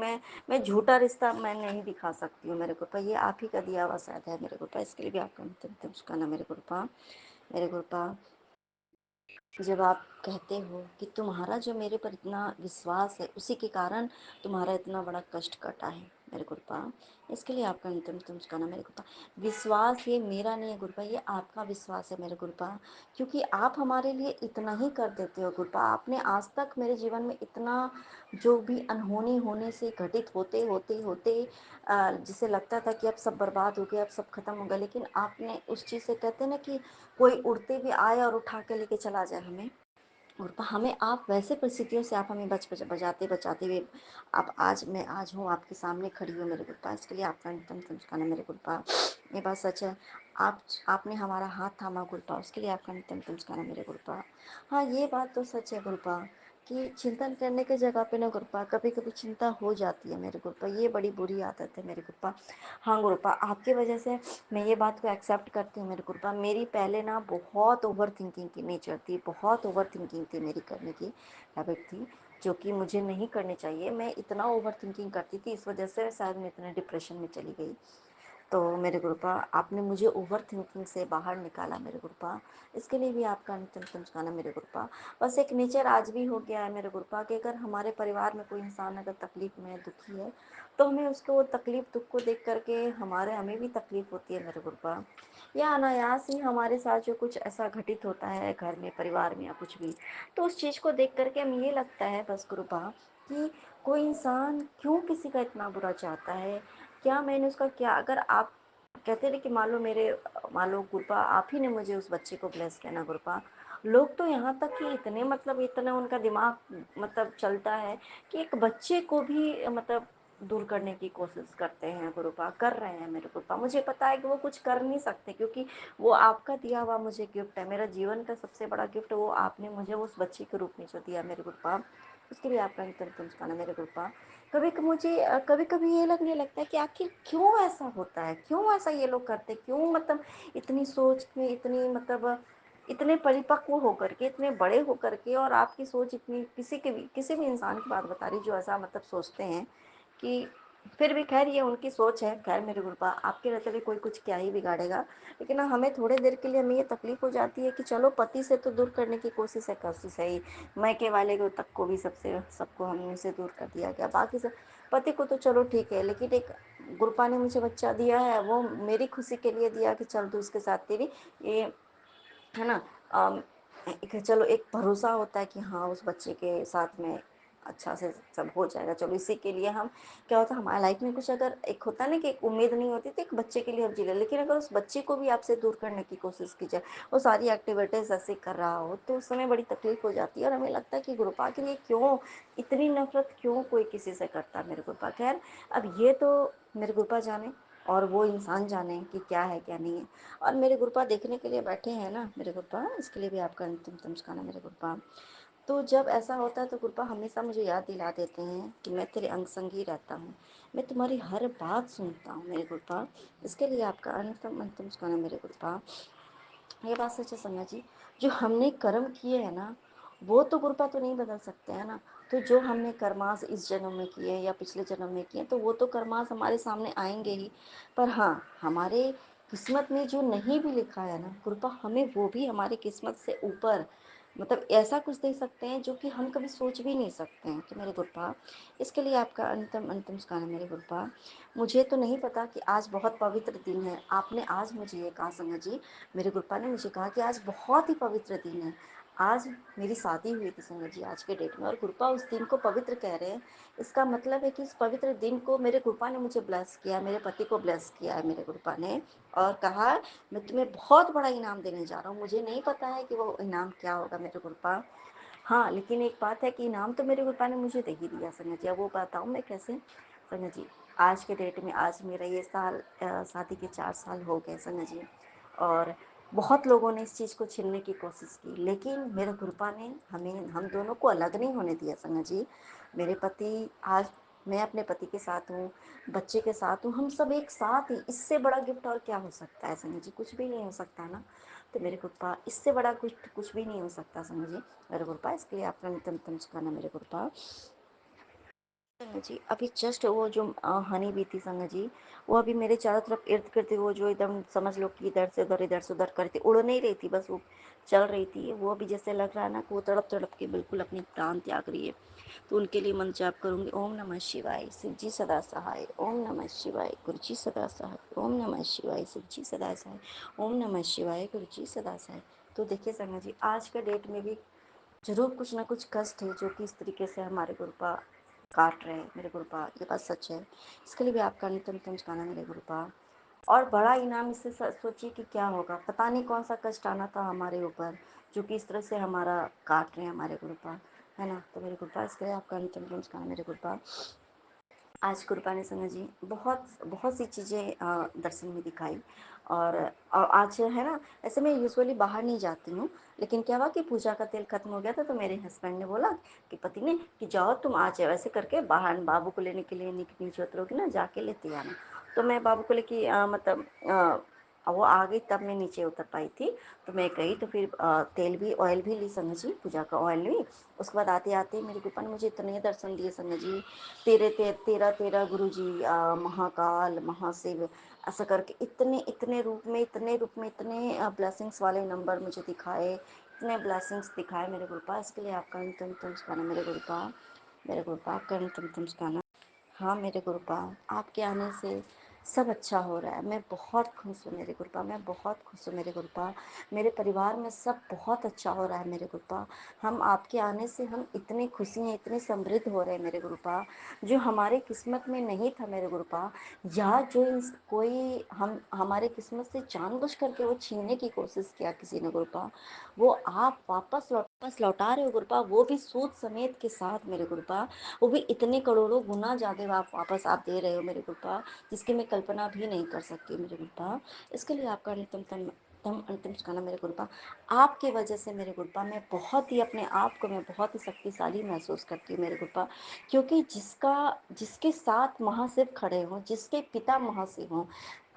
मैं झूठा रिश्ता मैं नहीं दिखा सकती हूँ मेरे गुरुपा। ये आप ही का दिया हुआ शायद है मेरे गुरुपा। इसके लिए भी आपका अंतिम शुक्राना मेरे गुरुपा। मेरे गुरुपा, जब आप कहते हो कि तुम्हारा जो मेरे पर इतना विश्वास है, उसी के कारण तुम्हारा इतना बड़ा कष्ट कटा है मेरे गुरुपा, इसके लिए आपका अंतिम नमस्कार मेरे गुरुपा। विश्वास ये मेरा नहीं है गुरुपा, ये आपका विश्वास है मेरे गुरुपा, क्योंकि आप हमारे लिए इतना ही कर देते हो गुरुपा। आपने आज तक मेरे जीवन में इतना, जो भी अनहोनी होने से घटित होते होते होते जिसे लगता था कि अब सब बर्बाद हो गया, अब सब खत्म हो गया, लेकिन आपने उस चीज़ से, कहते हैं ना कि कोई उड़ते भी आए और उठा के लेके चला जाए हमें, और हमें आप वैसे परिस्थितियों से आप हमें बचाते बचाते हुए आप आज, मैं आज हूँ आपके सामने खड़ी हूँ मेरे गुरुपा। इसके लिए आपका एकदम नमस्कार है मेरे गुरुपा। ये बात सच है, आपने हमारा हाथ थामा गुरुपा, उसके लिए आपका नित्य नमस्कार है मेरे गुरुपा। हाँ, ये बात तो सच है गुरुपा कि चिंतन करने की जगह पे ना गुरुपा कभी कभी चिंता हो जाती है मेरे गुरुपा, ये बड़ी बुरी आदत है मेरे गुरुपा। हाँ गुरुपा, आपकी वजह से मैं ये बात को एक्सेप्ट करती हूँ मेरे गुरुपा। मेरी पहले ना बहुत ओवर थिंकिंग की नेचर थी, बहुत ओवर थिंकिंग थी मेरी, करने की हैबिट थी, जो कि मुझे नहीं करनी चाहिए। मैं इतना ओवर थिंकिंग करती थी, इस वजह से शायद मैं इतने डिप्रेशन में चली गई। तो मेरे गुरुपा आपने मुझे ओवर थिंकिंग से बाहर निकाला मेरे गुरुपा, इसके लिए भी आपका अंतिम चुकाना मेरे गुरुपा। बस एक नेचर आज भी हो गया है मेरे गुरुपा कि अगर हमारे परिवार में कोई इंसान अगर तकलीफ में दुखी है तो हमें उसको वो तकलीफ दुख को देख करके हमें भी तकलीफ होती है मेरे गुरुपा, या अनायास ही हमारे साथ जो कुछ ऐसा घटित होता है घर में परिवार में या कुछ भी, तो उस चीज़ को देख करके हमें ये लगता है बस गुरुपा कि कोई इंसान क्यों किसी का इतना बुरा चाहता है, क्या मैंने उसका क्या, अगर आप कहते रहे कि मान लो गुरुपा आप ही ने मुझे उस बच्चे को ब्लेस किया ना गुरुपा, लोग तो यहाँ तक कि इतने मतलब इतना उनका दिमाग मतलब चलता है कि एक बच्चे को भी मतलब दूर करने की कोशिश करते हैं गुरुपा, कर रहे हैं मेरे गुरुपा। मुझे पता है कि वो कुछ कर नहीं सकते क्योंकि वो आपका दिया हुआ मुझे गिफ्ट है, मेरा जीवन का सबसे बड़ा गिफ्ट वो आपने मुझे उस बच्चे के रूप में जो दिया मेरे गुरुपा, उसके लिए आपका अंतिम चुकाना मेरे गुरुपा। कभी कभी ये लगने लगता है कि आखिर क्यों ऐसा होता है, क्यों ऐसा ये लोग करते, क्यों मतलब इतनी सोच में इतनी मतलब इतने परिपक्व होकर के इतने बड़े होकर के, और आपकी सोच इतनी किसी भी इंसान की बात बता रही जो ऐसा मतलब सोचते हैं कि फिर भी खैर ये उनकी सोच है, खैर मेरे गुरुपा आपके रहते हुए कोई कुछ क्या ही बिगाड़ेगा, लेकिन हमें थोड़े देर के लिए हमें ये तकलीफ हो जाती है कि चलो पति से तो दूर करने की कोशिश है ही, मायके वाले को तक को भी सबको हमने से दूर कर दिया गया, बाकी सब पति को तो चलो ठीक है, लेकिन एक गुरुपा ने मुझे बच्चा दिया है वो मेरी खुशी के लिए दिया कि चल तू इसके साथ तेरी ये है ना, अम, चलो एक भरोसा होता है कि हाँ उस बच्चे के साथ में अच्छा से सब हो जाएगा, चलो इसी के लिए हम क्या होता है हमारी लाइफ में कुछ अगर एक होता है ना कि एक उम्मीद नहीं होती तो एक बच्चे के लिए हम जी ले, लेकिन अगर उस बच्चे को भी आपसे दूर करने की कोशिश की जाए, वो सारी एक्टिविटीज ऐसे कर रहा हो तो उस समय बड़ी तकलीफ हो जाती है, और हमें लगता है कि गुरुपा के लिए क्यों इतनी नफरत क्यों कोई किसी से करता है मेरे गुरुपा। खैर अब ये तो मेरे गुरुपा जाने और वो इंसान जाने कि क्या है क्या नहीं है, और मेरे गुरुपा देखने के लिए बैठे हैं ना मेरे गुरुपा, इसके लिए भी आपका अंतिम तमस्काना मेरे गुरुपा। तो जब ऐसा होता है तो गुरुपा हमेशा मुझे याद दिला देते हैं कि मैं तेरे अंग संग ही रहता हूँ, मैं तुम्हारी हर बात सुनता हूँ मेरे गुरुपा, इसके लिए आपका अंतिम तमस्काना मेरे गुरुपा। ये बात सच है संगा जी, जो हमने कर्म किए हैं ना वो तो गुरुपा तो नहीं बदल सकते हैं ना, तो जो हमने कर्मास इस जन्म में किए या पिछले जन्म में किए तो वो तो कर्मास हमारे सामने आएंगे ही, पर हाँ हमारे किस्मत में जो नहीं भी लिखा है ना गुरुपा हमें वो भी हमारी किस्मत से ऊपर मतलब ऐसा कुछ दे सकते हैं जो कि हम कभी सोच भी नहीं सकते हैं, तो मेरे गुरुपा इसके लिए आपका अंतिम स्कान है मेरे गुरुपा। मुझे तो नहीं पता कि आज बहुत पवित्र दिन है, आपने आज मुझे ये कहा संगा जी, मेरे गुरुपा ने मुझे कहा कि आज बहुत ही पवित्र दिन है, आज मेरी शादी हुई थी संगत जी आज के डेट में, और गुरुपा उस दिन को पवित्र कह रहे हैं, इसका मतलब है कि इस पवित्र दिन को मेरे गुरुपा ने मुझे ब्लेस किया, मेरे पति को ब्लेस किया है मेरे गुरुपा ने, और कहा मैं तुम्हें बहुत बड़ा इनाम देने जा रहा हूँ, मुझे नहीं पता है कि वो इनाम क्या होगा मेरे गुरुपा, हाँ लेकिन एक बात है कि इनाम तो मेरे गुरुपा ने मुझे दे ही दिया संगत जी, अब वो बताऊँ मैं कैसे संगत जी। आज के डेट में आज मेरा ये साल शादी के 4 साल हो गए संगत जी, और बहुत लोगों ने इस चीज़ को छीनने की कोशिश की, लेकिन मेरे गुरुपा ने हम दोनों को अलग नहीं होने दिया संगत जी। मेरे पति आज मैं अपने पति के साथ हूँ, बच्चे के साथ हूँ, हम सब एक साथ ही, इससे बड़ा गिफ्ट और क्या हो सकता है संगत जी, कुछ भी नहीं हो सकता ना, तो मेरे गुरुपा इससे बड़ा कुछ भी नहीं हो सकता संगत जी मेरे गुरुपा, इसके लिए आपका नितम चुकाना मेरे गुरुपा। संगत जी अभी जस्ट वो जो हनी भी थी संगत जी, वो अभी मेरे चारों तरफ इर्द गिर्द वो जो एकदम समझ लो कि इधर से उधर करती उड़ नहीं रही थी, बस वो चल रही थी, वो अभी जैसे लग रहा है ना कि वो तड़प तड़प के बिल्कुल अपनी प्राण त्याग रही है, तो उनके लिए मंत्र जाप करूंगी, ओम नमः शिवाय शिव जी सदा सहाय, ओम नमः शिवाय गुरु जी सदा सहाय, ओम नमः शिवाय शिव जी सदा सहाय, ओम नमः शिवाय गुरु जी सदा सहाय। तो देखिए संगत जी आज के डेट में भी जरूर कुछ ना कुछ कष्ट है जो कि इस तरीके से हमारे गुरुपा काट रहे हैं मेरे गुरुपा, ये बात सच है, इसके लिए भी आपका नितम चुकाना मेरे गुरुपा। और बड़ा इनाम इससे सोचिए कि क्या होगा, पता नहीं कौन सा कष्ट आना था हमारे ऊपर जो कि इस तरह से हमारा काट रहे हैं हमारे गुरुपा, है ना, तो मेरे गुरुपा इसके लिए आपका नितम चुकाना मेरे गुरुपा। आज कुर्बानी संगत जी बहुत बहुत सी चीज़ें दर्शन में दिखाई, और आज है ना, ऐसे मैं यूजुअली बाहर नहीं जाती हूँ, लेकिन क्या हुआ कि पूजा का तेल खत्म हो गया था तो मेरे हस्बैंड ने बोला कि पति ने कि जाओ तुम आज वैसे करके बाहर बाबू को लेने के लिए नीचे उतरोगी ना जाके लेते आना, तो मैं बाबू को लेके मतलब अब वो आ गई तब मैं नीचे उतर पाई थी। तो मैं गई तो फिर तेल भी ऑयल भी ली संगत जी, पूजा का ऑयल ली। उसके बाद आते आते मेरे कृपा ने मुझे इतने दर्शन दिए संगत जी, तेरह तेरह गुरु जी, महाकाल महाशिव, ऐसा करके इतने इतने रूप में, इतने ब्लेसिंग्स वाले नंबर मुझे दिखाए, इतने ब्लेसिंग्स दिखाए मेरे कृपा। इसके लिए आपका अंतम नमस्कार मेरे कृपा, मेरे कृपा आपका अंतम नमस्कार। हाँ मेरे गुरुपा, आपके आने से सब अच्छा हो रहा है। मैं बहुत खुश हूँ मेरे गुरुपा, मैं बहुत खुश हूँ मेरे गुरुपा। मेरे परिवार में सब बहुत अच्छा हो रहा है मेरे गुरुपा। हम आपके आने से हम इतनी खुशी हैं, इतने समृद्ध हो रहे हैं मेरे गुरुपा, जो हमारे किस्मत में नहीं था मेरे गुरुपा, या जो कोई हम हमारे किस्मत से जानबूझ करके वो छीनने की कोशिश किया किसी ने गुरुपा, वो आप वापस लौटा रहे हो गुरुपा, वो भी सूद समेत के साथ मेरे गुरुपा, वो भी इतने करोड़ों गुना ज़्यादा आप वापस आप दे रहे हो मेरे गुरुपा, जिसकी मैं कल्पना भी नहीं कर सकती मेरे गुरुपा। इसके लिए आपका अंतिम ठिकाना मेरे गुरुपा। आपकी वजह से मेरे गुरुपा मैं बहुत ही अपने आप को मैं बहुत ही शक्तिशाली महसूस करती हूँ मेरे गुरुपा, क्योंकि जिसके साथ महाशिव खड़े हों, जिसके पिता महाशिव हों,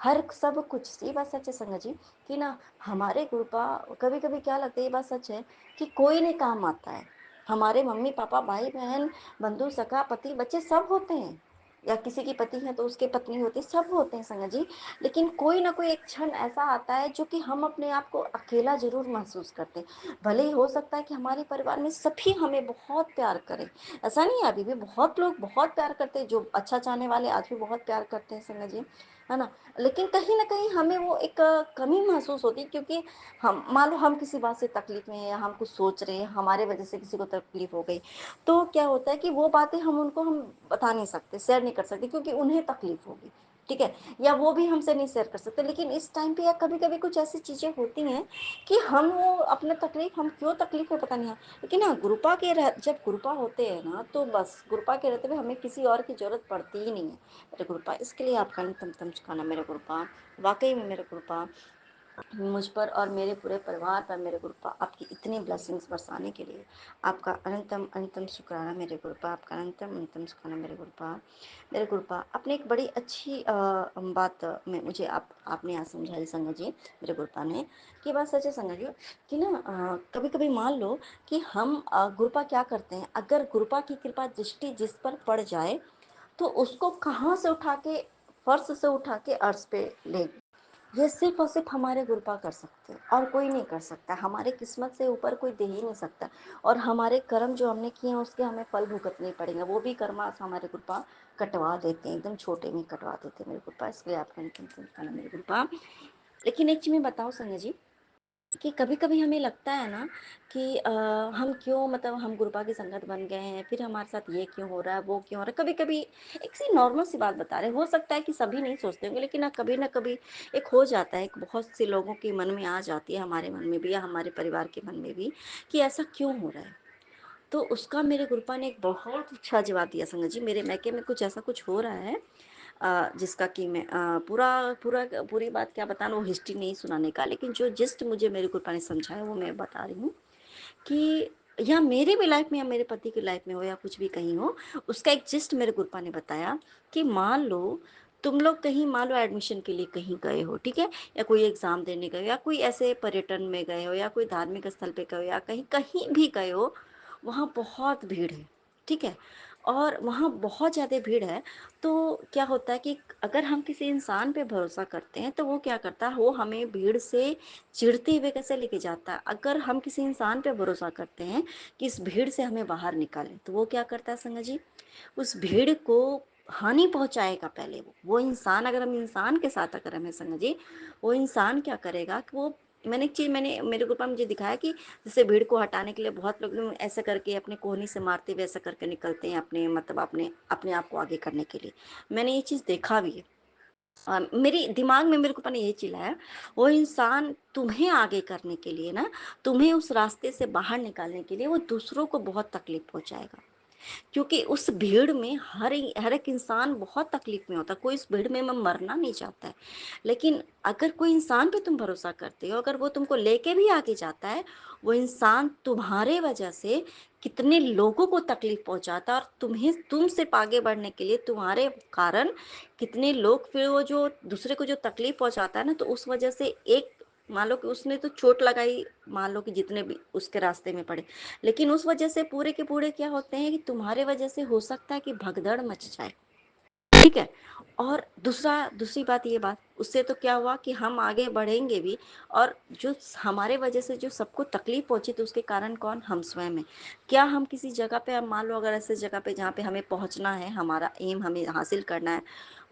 हर सब कुछ, ये बात सच है संगत जी कि ना, हमारे गुरुपा कभी कभी क्या लगता है, ये बात सच है कि कोई नहीं काम आता है। हमारे मम्मी पापा भाई बहन बंधु सखा पति बच्चे सब होते हैं, या किसी की पति है तो उसके पत्नी होती है, सब होते हैं संगत जी, लेकिन कोई ना कोई एक क्षण ऐसा आता है जो कि हम अपने आप को अकेला जरूर महसूस करते हैं। भले ही हो सकता है कि हमारे परिवार में सभी हमें बहुत प्यार करें, ऐसा नहीं है, अभी भी बहुत लोग बहुत प्यार करते हैं, जो अच्छा चाहने वाले आज भी बहुत प्यार करते हैं संगत जी, है ना। लेकिन कहीं ना कहीं हमें वो एक कमी महसूस होती है, क्योंकि हम मान लो हम किसी बात से तकलीफ में हैं, या हम कुछ सोच रहे हैं, हमारे वजह से किसी को तकलीफ हो गई, तो क्या होता है कि वो बातें हम बता नहीं सकते, शेयर नहीं कर सकते, क्योंकि उन्हें तकलीफ होगी, ठीक है, या वो भी हमसे नहीं शेयर कर सकते। लेकिन इस टाइम पे या कभी कभी कुछ ऐसी चीजें होती हैं कि हम वो अपने तकलीफ, हम क्यों तकलीफ में पता नहीं है, लेकिन हाँ जब गुरुपा होते हैं ना, तो बस गुरुपा के रहते हुए हमें किसी और की जरूरत पड़ती ही नहीं है मेरे गुरुपा। इसके लिए आपका नितम चुकाना मेरे गुरुपा, वाकई में मेरे गुरुपा, मुझ पर और मेरे पूरे परिवार पर मेरे गुरुपा आपकी इतनी ब्लेसिंग्स बरसाने के लिए आपका अनंतम शुक्राना मेरे गुरुपा, आपका अनंतम शुक्राना मेरे गुरुपा। मेरे गुरुपा आपने एक बड़ी अच्छी बात में मुझे आपने आज समझाई संगत जी, मेरे गुरुपा ने, कि बात सच है संगत जी कि ना, कभी कभी मान लो कि हम गुरुपा क्या करते हैं, अगर गुरुपा की कृपा दृष्टि जिस पर पड़ जाए, तो उसको कहाँ से उठा के, फर्श से उठा के अर्श पे ले, ये सिर्फ और सिर्फ हमारे गुरुपा कर सकते हैं, और कोई नहीं कर सकता। हमारे किस्मत से ऊपर कोई दे ही नहीं सकता, और हमारे कर्म जो हमने किए हैं उसके हमें फल भुगतने पड़ेंगे, वो भी कर्म हमारे गुरुपा कटवा देते हैं, एकदम छोटे में कटवा देते हैं मेरे गुरुपा। इसलिए आपका मेरे गुरुपा। लेकिन एक चीज मैं बताऊँ संजय जी, कि कभी कभी हमें लगता है ना कि हम क्यों, मतलब हम गुरुपा की संगत बन गए हैं, फिर हमारे साथ ये क्यों हो रहा है, वो क्यों हो रहा है। कभी कभी एक सी नॉर्मल सी बात बता रहे, हो सकता है कि सभी नहीं सोचते होंगे, लेकिन ना कभी एक हो जाता है, एक बहुत से लोगों के मन में आ जाती है, हमारे मन में भी या हमारे परिवार के मन में भी, कि ऐसा क्यों हो रहा है। तो उसका मेरे गुरुपा ने एक बहुत अच्छा जवाब दिया संगत जी, मेरे मैके में कुछ ऐसा कुछ हो रहा है, जिसका कि मैं पूरी बात क्या बताना, वो हिस्ट्री नहीं सुनाने का, लेकिन जो जस्ट मुझे मेरे गुरुपा ने समझाया वो मैं बता रही हूँ, कि या मेरे भी लाइफ में या मेरे पति की लाइफ में हो या कुछ भी कहीं हो, उसका एक जिस्ट मेरे गुरुपा ने बताया कि मान लो तुम लोग कहीं, मान लो एडमिशन के लिए कहीं गए हो, ठीक है, या कोई एग्जाम देने गए हो, या कोई ऐसे पर्यटन में गए हो, या कोई धार्मिक स्थल पे गए हो, या कहीं कहीं भी गए हो, वहाँ बहुत भीड़ है, ठीक है, और वहाँ बहुत ज़्यादा भीड़ है। तो क्या होता है कि अगर हम किसी इंसान पे भरोसा करते हैं, तो वो क्या करता है, वो हमें भीड़ से चिढ़ते हुए कैसे लेके जाता है। अगर हम किसी इंसान पे भरोसा करते हैं कि इस भीड़ से हमें बाहर निकालें, तो वो क्या करता है संगत जी, उस भीड़ को हानि पहुंचाएगा पहले। वो इंसान, अगर हम इंसान के साथ अगर हमें संगत जी, वो इंसान क्या करेगा कि वो, मैंने एक चीज़, मैंने मेरे ग्रुप में मुझे दिखाया कि जैसे भीड़ को हटाने के लिए बहुत लोग ऐसा करके अपने कोहनी से मारते हुए ऐसा करके निकलते हैं, अपने मतलब अपने अपने आप को आगे करने के लिए। मैंने ये चीज़ देखा भी है, मेरी दिमाग में मेरे को पता नहीं यही चिल्लाया, वो इंसान तुम्हें आगे करने के लिए ना, तुम्हें उस रास्ते से बाहर निकालने के लिए वो दूसरों को बहुत तकलीफ पहुंचाएगा, क्योंकि उस भीड़ में हर एक इंसान बहुत तकलीफ में होता है, कोई इस भीड़ में मरना नहीं चाहता है। लेकिन अगर कोई इंसान पे तुम भरोसा करते हो, अगर वो तुमको लेके भी आगे जाता है, वो इंसान तुम्हारे वजह से कितने लोगों को तकलीफ पहुंचाता है, और तुम सिर्फ आगे बढ़ने के लिए तुम्हारे कारण कितने लोग, फिर वो जो दूसरे को जो तकलीफ पहुंचाता है ना, तो उस वजह से एक, मान लो कि उसने तो चोट लगाई, मान लो कि जितने भी उसके रास्ते में पड़े, लेकिन उस वजह से पूरे के पूरे क्या होते हैं कि तुम्हारे वजह से हो सकता है कि भगदड़ मच जाए। ठीक है। और दूसरी बात, ये बात उससे तो क्या हुआ कि हम आगे बढ़ेंगे भी, और जो हमारे वजह से जो सबको तकलीफ पहुंची, तो उसके कारण कौन? हम स्वयं हैं। क्या हम किसी जगह पे, हम मान लो अगर ऐसे जगह पे जहाँ पे हमें पहुंचना है, हमारा एम हमें हासिल करना है,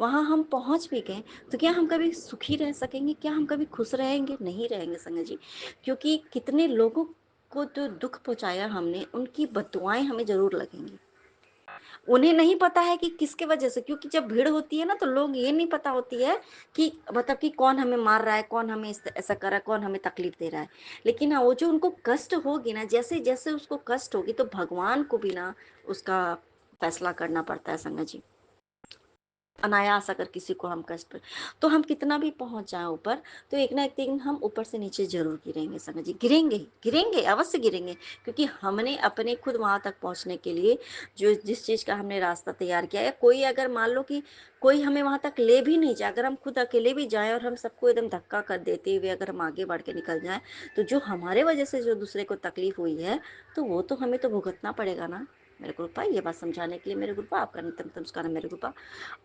वहां हम पहुंच भी गए, तो क्या हम कभी सुखी रह सकेंगे? क्या हम कभी खुश रहेंगे? नहीं रहेंगे संगत जी। क्योंकि कितने लोगों को जो दुख पहुंचाया हमने, उनकी बददुआएं हमें जरूर लगेंगी। उन्हें नहीं पता है कि किसके वजह से, क्योंकि जब भीड़ होती है ना, तो लोग ये नहीं पता होती है कि मतलब कि कौन हमें मार रहा है, कौन हमें ऐसा कर रहा है, कौन हमें तकलीफ दे रहा है। लेकिन हाँ, वो जो उनको कष्ट होगी ना, जैसे जैसे उसको कष्ट होगी, तो भगवान को भी ना उसका फैसला करना पड़ता है संगत जी। अनायास अगर किसी को हम कष्ट, तो हम कितना भी पहुंच जाए ऊपर, तो एक ना एक दिन हम ऊपर से नीचे जरूर गिरेंगे संगत जी। गिरेंगे ही, गिरेंगे, अवश्य गिरेंगे। क्योंकि हमने अपने खुद वहां तक पहुंचने के लिए जो जिस चीज का हमने रास्ता तैयार किया है, कोई अगर मान लो कि कोई हमें वहां तक ले भी नहीं जाए, अगर हम खुद अकेले भी जाएं और हम सबको एकदम धक्का कर देते हुए अगर हम आगे बढ़ के निकल जाएं, तो जो हमारे वजह से जो दूसरे को तकलीफ हुई है, तो वो तो हमें तो भुगतना पड़ेगा ना। मेरे गुरुपा, ये बात समझाने के लिए मेरे गुरुपा, आपका नित्यम नमस्कार मेरे गुरुपा।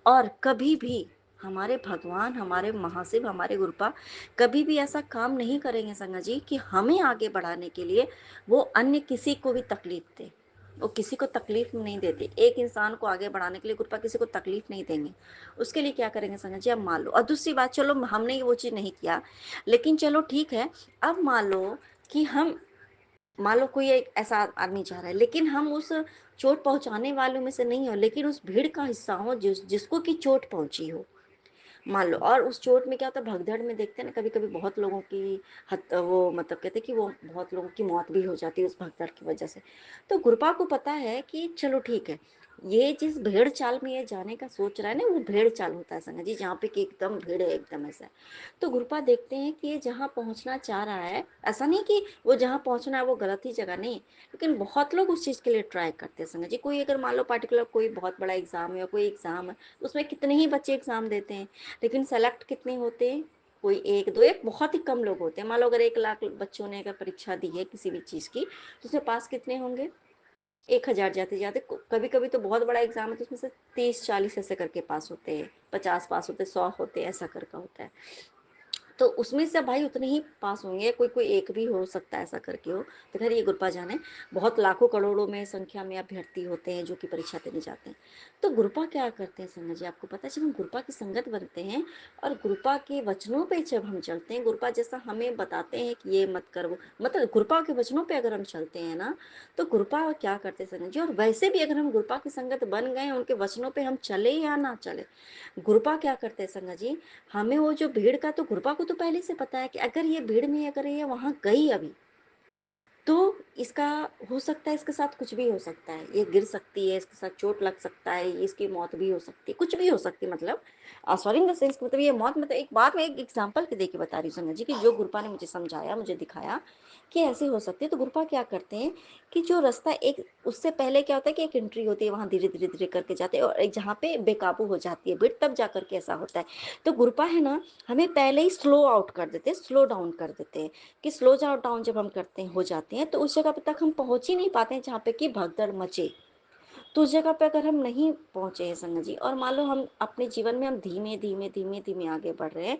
और कभी भी हमारे भगवान, हमारे महाशिव, हमारे गुरुपा कभी भी ऐसा काम नहीं करेंगे संगत जी कि हमें आगे बढ़ाने के लिए वो अन्य किसी को भी तकलीफ दे। वो किसी को तकलीफ नहीं देते। एक इंसान को आगे बढ़ाने के लिए गुरुपा किसी को तकलीफ नहीं देंगे। उसके लिए क्या करेंगे संगत जी? अब मान लो, और दूसरी बात, चलो हमने वो चीज नहीं किया, लेकिन चलो ठीक है, अब मान लो कि हम, मान लो कोई एक ऐसा आदमी जा रहा है, लेकिन हम उस चोट पहुंचाने वालों में से नहीं हो, लेकिन उस भीड़ का हिस्सा हो जिसको की चोट पहुंची हो, मान लो। और उस चोट में क्या होता है, भगदड़ में देखते हैं ना, कभी कभी बहुत लोगों की वो मतलब कहते हैं कि वो बहुत लोगों की मौत भी हो जाती है उस भगदड़ की वजह से। तो गुरपा को पता है कि चलो ठीक है, ये जिस भेड़ चाल में ये जाने का सोच रहा है ना, वो भेड़ चाल होता है संगत जी, जहाँ पे कि एकदम भीड़ है, एकदम ऐसा। तो गुरपा देखते हैं कि ये जहाँ पहुंचना चाह रहा है, ऐसा नहीं कि वो जहाँ पहुंचना है वो गलत ही जगह, नहीं, लेकिन बहुत लोग उस चीज के लिए ट्राई करते हैं संगत जी। कोई अगर मान लो पार्टिकुलर कोई बहुत बड़ा एग्जाम है या कोई एग्जाम है, तो उसमें कितने ही बच्चे एग्जाम देते हैं, लेकिन सेलेक्ट कितने होते हैं? कोई एक दो, एक बहुत ही कम लोग होते हैं। मान लो अगर 1 लाख बच्चों ने अगर परीक्षा दी है किसी भी चीज की, तो उसमें पास कितने होंगे? 1,000 जाते जाते। कभी कभी तो बहुत बड़ा एग्जाम है, तो उसमें से 30-40 ऐसे करके पास होते हैं, 50 पास होते हैं, 100 होते हैं, ऐसा करके होता है। तो उसमें से भाई उतने ही पास होंगे, कोई कोई एक भी हो सकता है ऐसा करके हो। तो खैर ये गुरपा जाने, बहुत लाखों करोड़ों में संख्या में अभ्यर्थी होते हैं जो कि परीक्षा देने जाते हैं। तो गुरपा क्या करते हैं संगत जी, आपको पता है, जब हम गुरपा की संगत बनते हैं और गुरपा के वचनों पे जब हम चलते हैं, गुरपा जैसा हमें बताते हैं कि ये मत करो, मतलब गुरपा के वचनों पे अगर हम चलते हैं ना, तो गुरपा क्या करते हैं संगत जी, और वैसे भी अगर हम गुरपा की संगत बन गए, उनके वचनों पे हम चले या ना चले, गुरपा क्या करते हैं संगत जी, हमें वो जो भीड़ का, तो गुरबा को तो पहले से पता है कि अगर ये भीड़ में अगर ये वहां गई अभी, तो इसका हो सकता है, इसके साथ कुछ भी हो सकता है, ये गिर सकती है, इसके साथ चोट लग सकता है, इसकी मौत भी हो सकती है, कुछ भी हो सकती है, मतलब सॉरी इन द सेंस, मतलब ये मौत, मतलब एक बात मैं एक एग्जांपल के दे के बता रही हूँ संगत जी, कि जो गुरपा ने मुझे समझाया, मुझे दिखाया कि ऐसे हो सकती है। तो गुरपा क्या करते हैं कि जो रास्ता एक, उससे पहले क्या होता है कि एक एंट्री होती है, वहां धीरे धीरे धीरे करके जाते हैं, और एक जहाँ पे बेकाबू हो जाती है भीड़, तब जा करके ऐसा होता है। तो गुरपा है ना, हमें पहले ही स्लो आउट कर देते हैं, स्लो डाउन कर देते हैं, कि स्लो डाउन जब हम करते हैं, हो जाते हैं, तो उस जगह पे तक हम पहुंच ही नहीं पाते हैं जहाँ पे कि भगदड़ मचे। तो उस जगह पे अगर हम नहीं पहुंचे हैं संगत जी, और मान लो हम अपने जीवन में हम धीमे धीमे धीमे धीमे आगे बढ़ रहे हैं,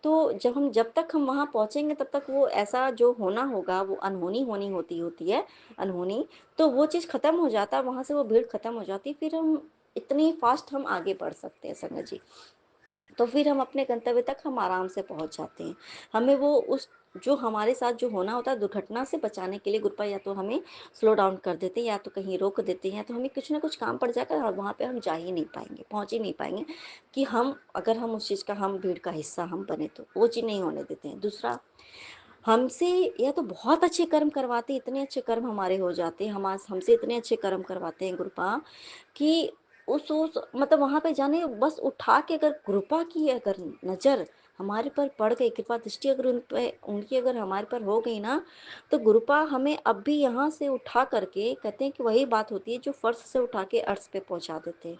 तो जब तक हम वहां पहुंचेंगे, तब तक वो ऐसा जो होना होगा, वो अनहोनी होनी होती होती है, अनहोनी, तो वो चीज खत्म हो जाता है, वहां से वो भीड़ खत्म हो जाती है, फिर हम इतनी फास्ट हम आगे बढ़ सकते हैं संगत जी। तो फिर हम अपने गंतव्य तक हम आराम से पहुंच जाते हैं। हमें वो उस, जो हमारे साथ जो होना होता है दुर्घटना से बचाने के लिए गुरपा या तो हमें स्लो डाउन कर देते हैं, या तो कहीं रोक देते हैं, या तो हमें कुछ ना कुछ काम पड़ जाएगा और वहाँ पे हम जा ही नहीं पाएंगे, पहुँच ही नहीं पाएंगे, कि हम अगर हम उस चीज़ का, हम भीड़ का हिस्सा हम बने, तो वो चीज़ नहीं होने देते हैं। दूसरा, हमसे या तो बहुत अच्छे कर्म करवाते, इतने अच्छे कर्म हमारे हो जाते हैं, हम हमसे इतने अच्छे कर्म करवाते हैं गुरुपा, कि उस मतलब वहां पे जाने, बस उठा के अगर कृपा की अगर नजर हमारे पर पड़ गई, कृपा दृष्टि अगर उन पे उनकी अगर हमारे पर हो गई ना, तो गुरुपा हमें अब भी यहाँ से उठा करके, कहते हैं कि वही बात होती है जो फर्श से उठा के अर्श पे पहुँचा देते हैं।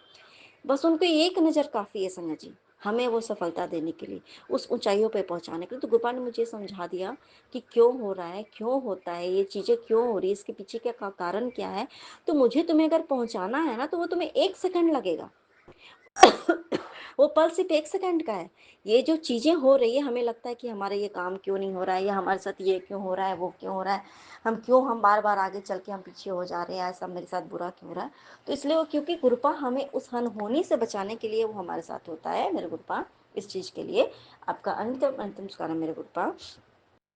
बस उनको एक नज़र काफ़ी है संगत जी, हमें वो सफलता देने के लिए, उस ऊँचाइयों पे पहुँचाने के लिए। तो गुरुपा ने मुझे समझा दिया कि क्यों हो रहा है, क्यों होता है, ये चीज़ें क्यों हो रही है, इसके पीछे क्या कारण क्या है। तो मुझे तुम्हें अगर पहुँचाना है ना, तो वो तुम्हें 1 सेकंड लगेगा। वो पल सिर्फ 1 सेकंड का है। ये जो चीज़ें हो रही है, हमें लगता है कि हमारा ये काम क्यों नहीं हो रहा है, या हमारे साथ ये क्यों हो रहा है, वो क्यों हो रहा है, हम बार-बार आगे चल के हम पीछे हो जा रहे हैं, ऐसा मेरे साथ बुरा क्यों हो रहा है। तो इसलिए वो, क्योंकि गुरुपा हमें उस अनहोनी से बचाने के लिए वो हमारे साथ होता है मेरे गुरुपा, इस चीज़ के लिए आपका अंतिम शुक्राना मेरे गुरुपा।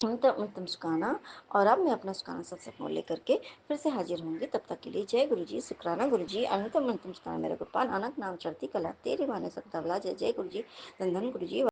अंतिम शुक्राना। और अब मैं अपना शुक्राना सत्संग लेकर के फिर से हाजिर होंगी, तब तक के लिए जय गुरु जी, शुक्राना गुरु जी, अंतिम शुक्राना मेरे गुरुपा। नानक नाम चढ़ती कला तेरी माने सब तबला, जय जय गुरु जी, धन धन गुरु जी।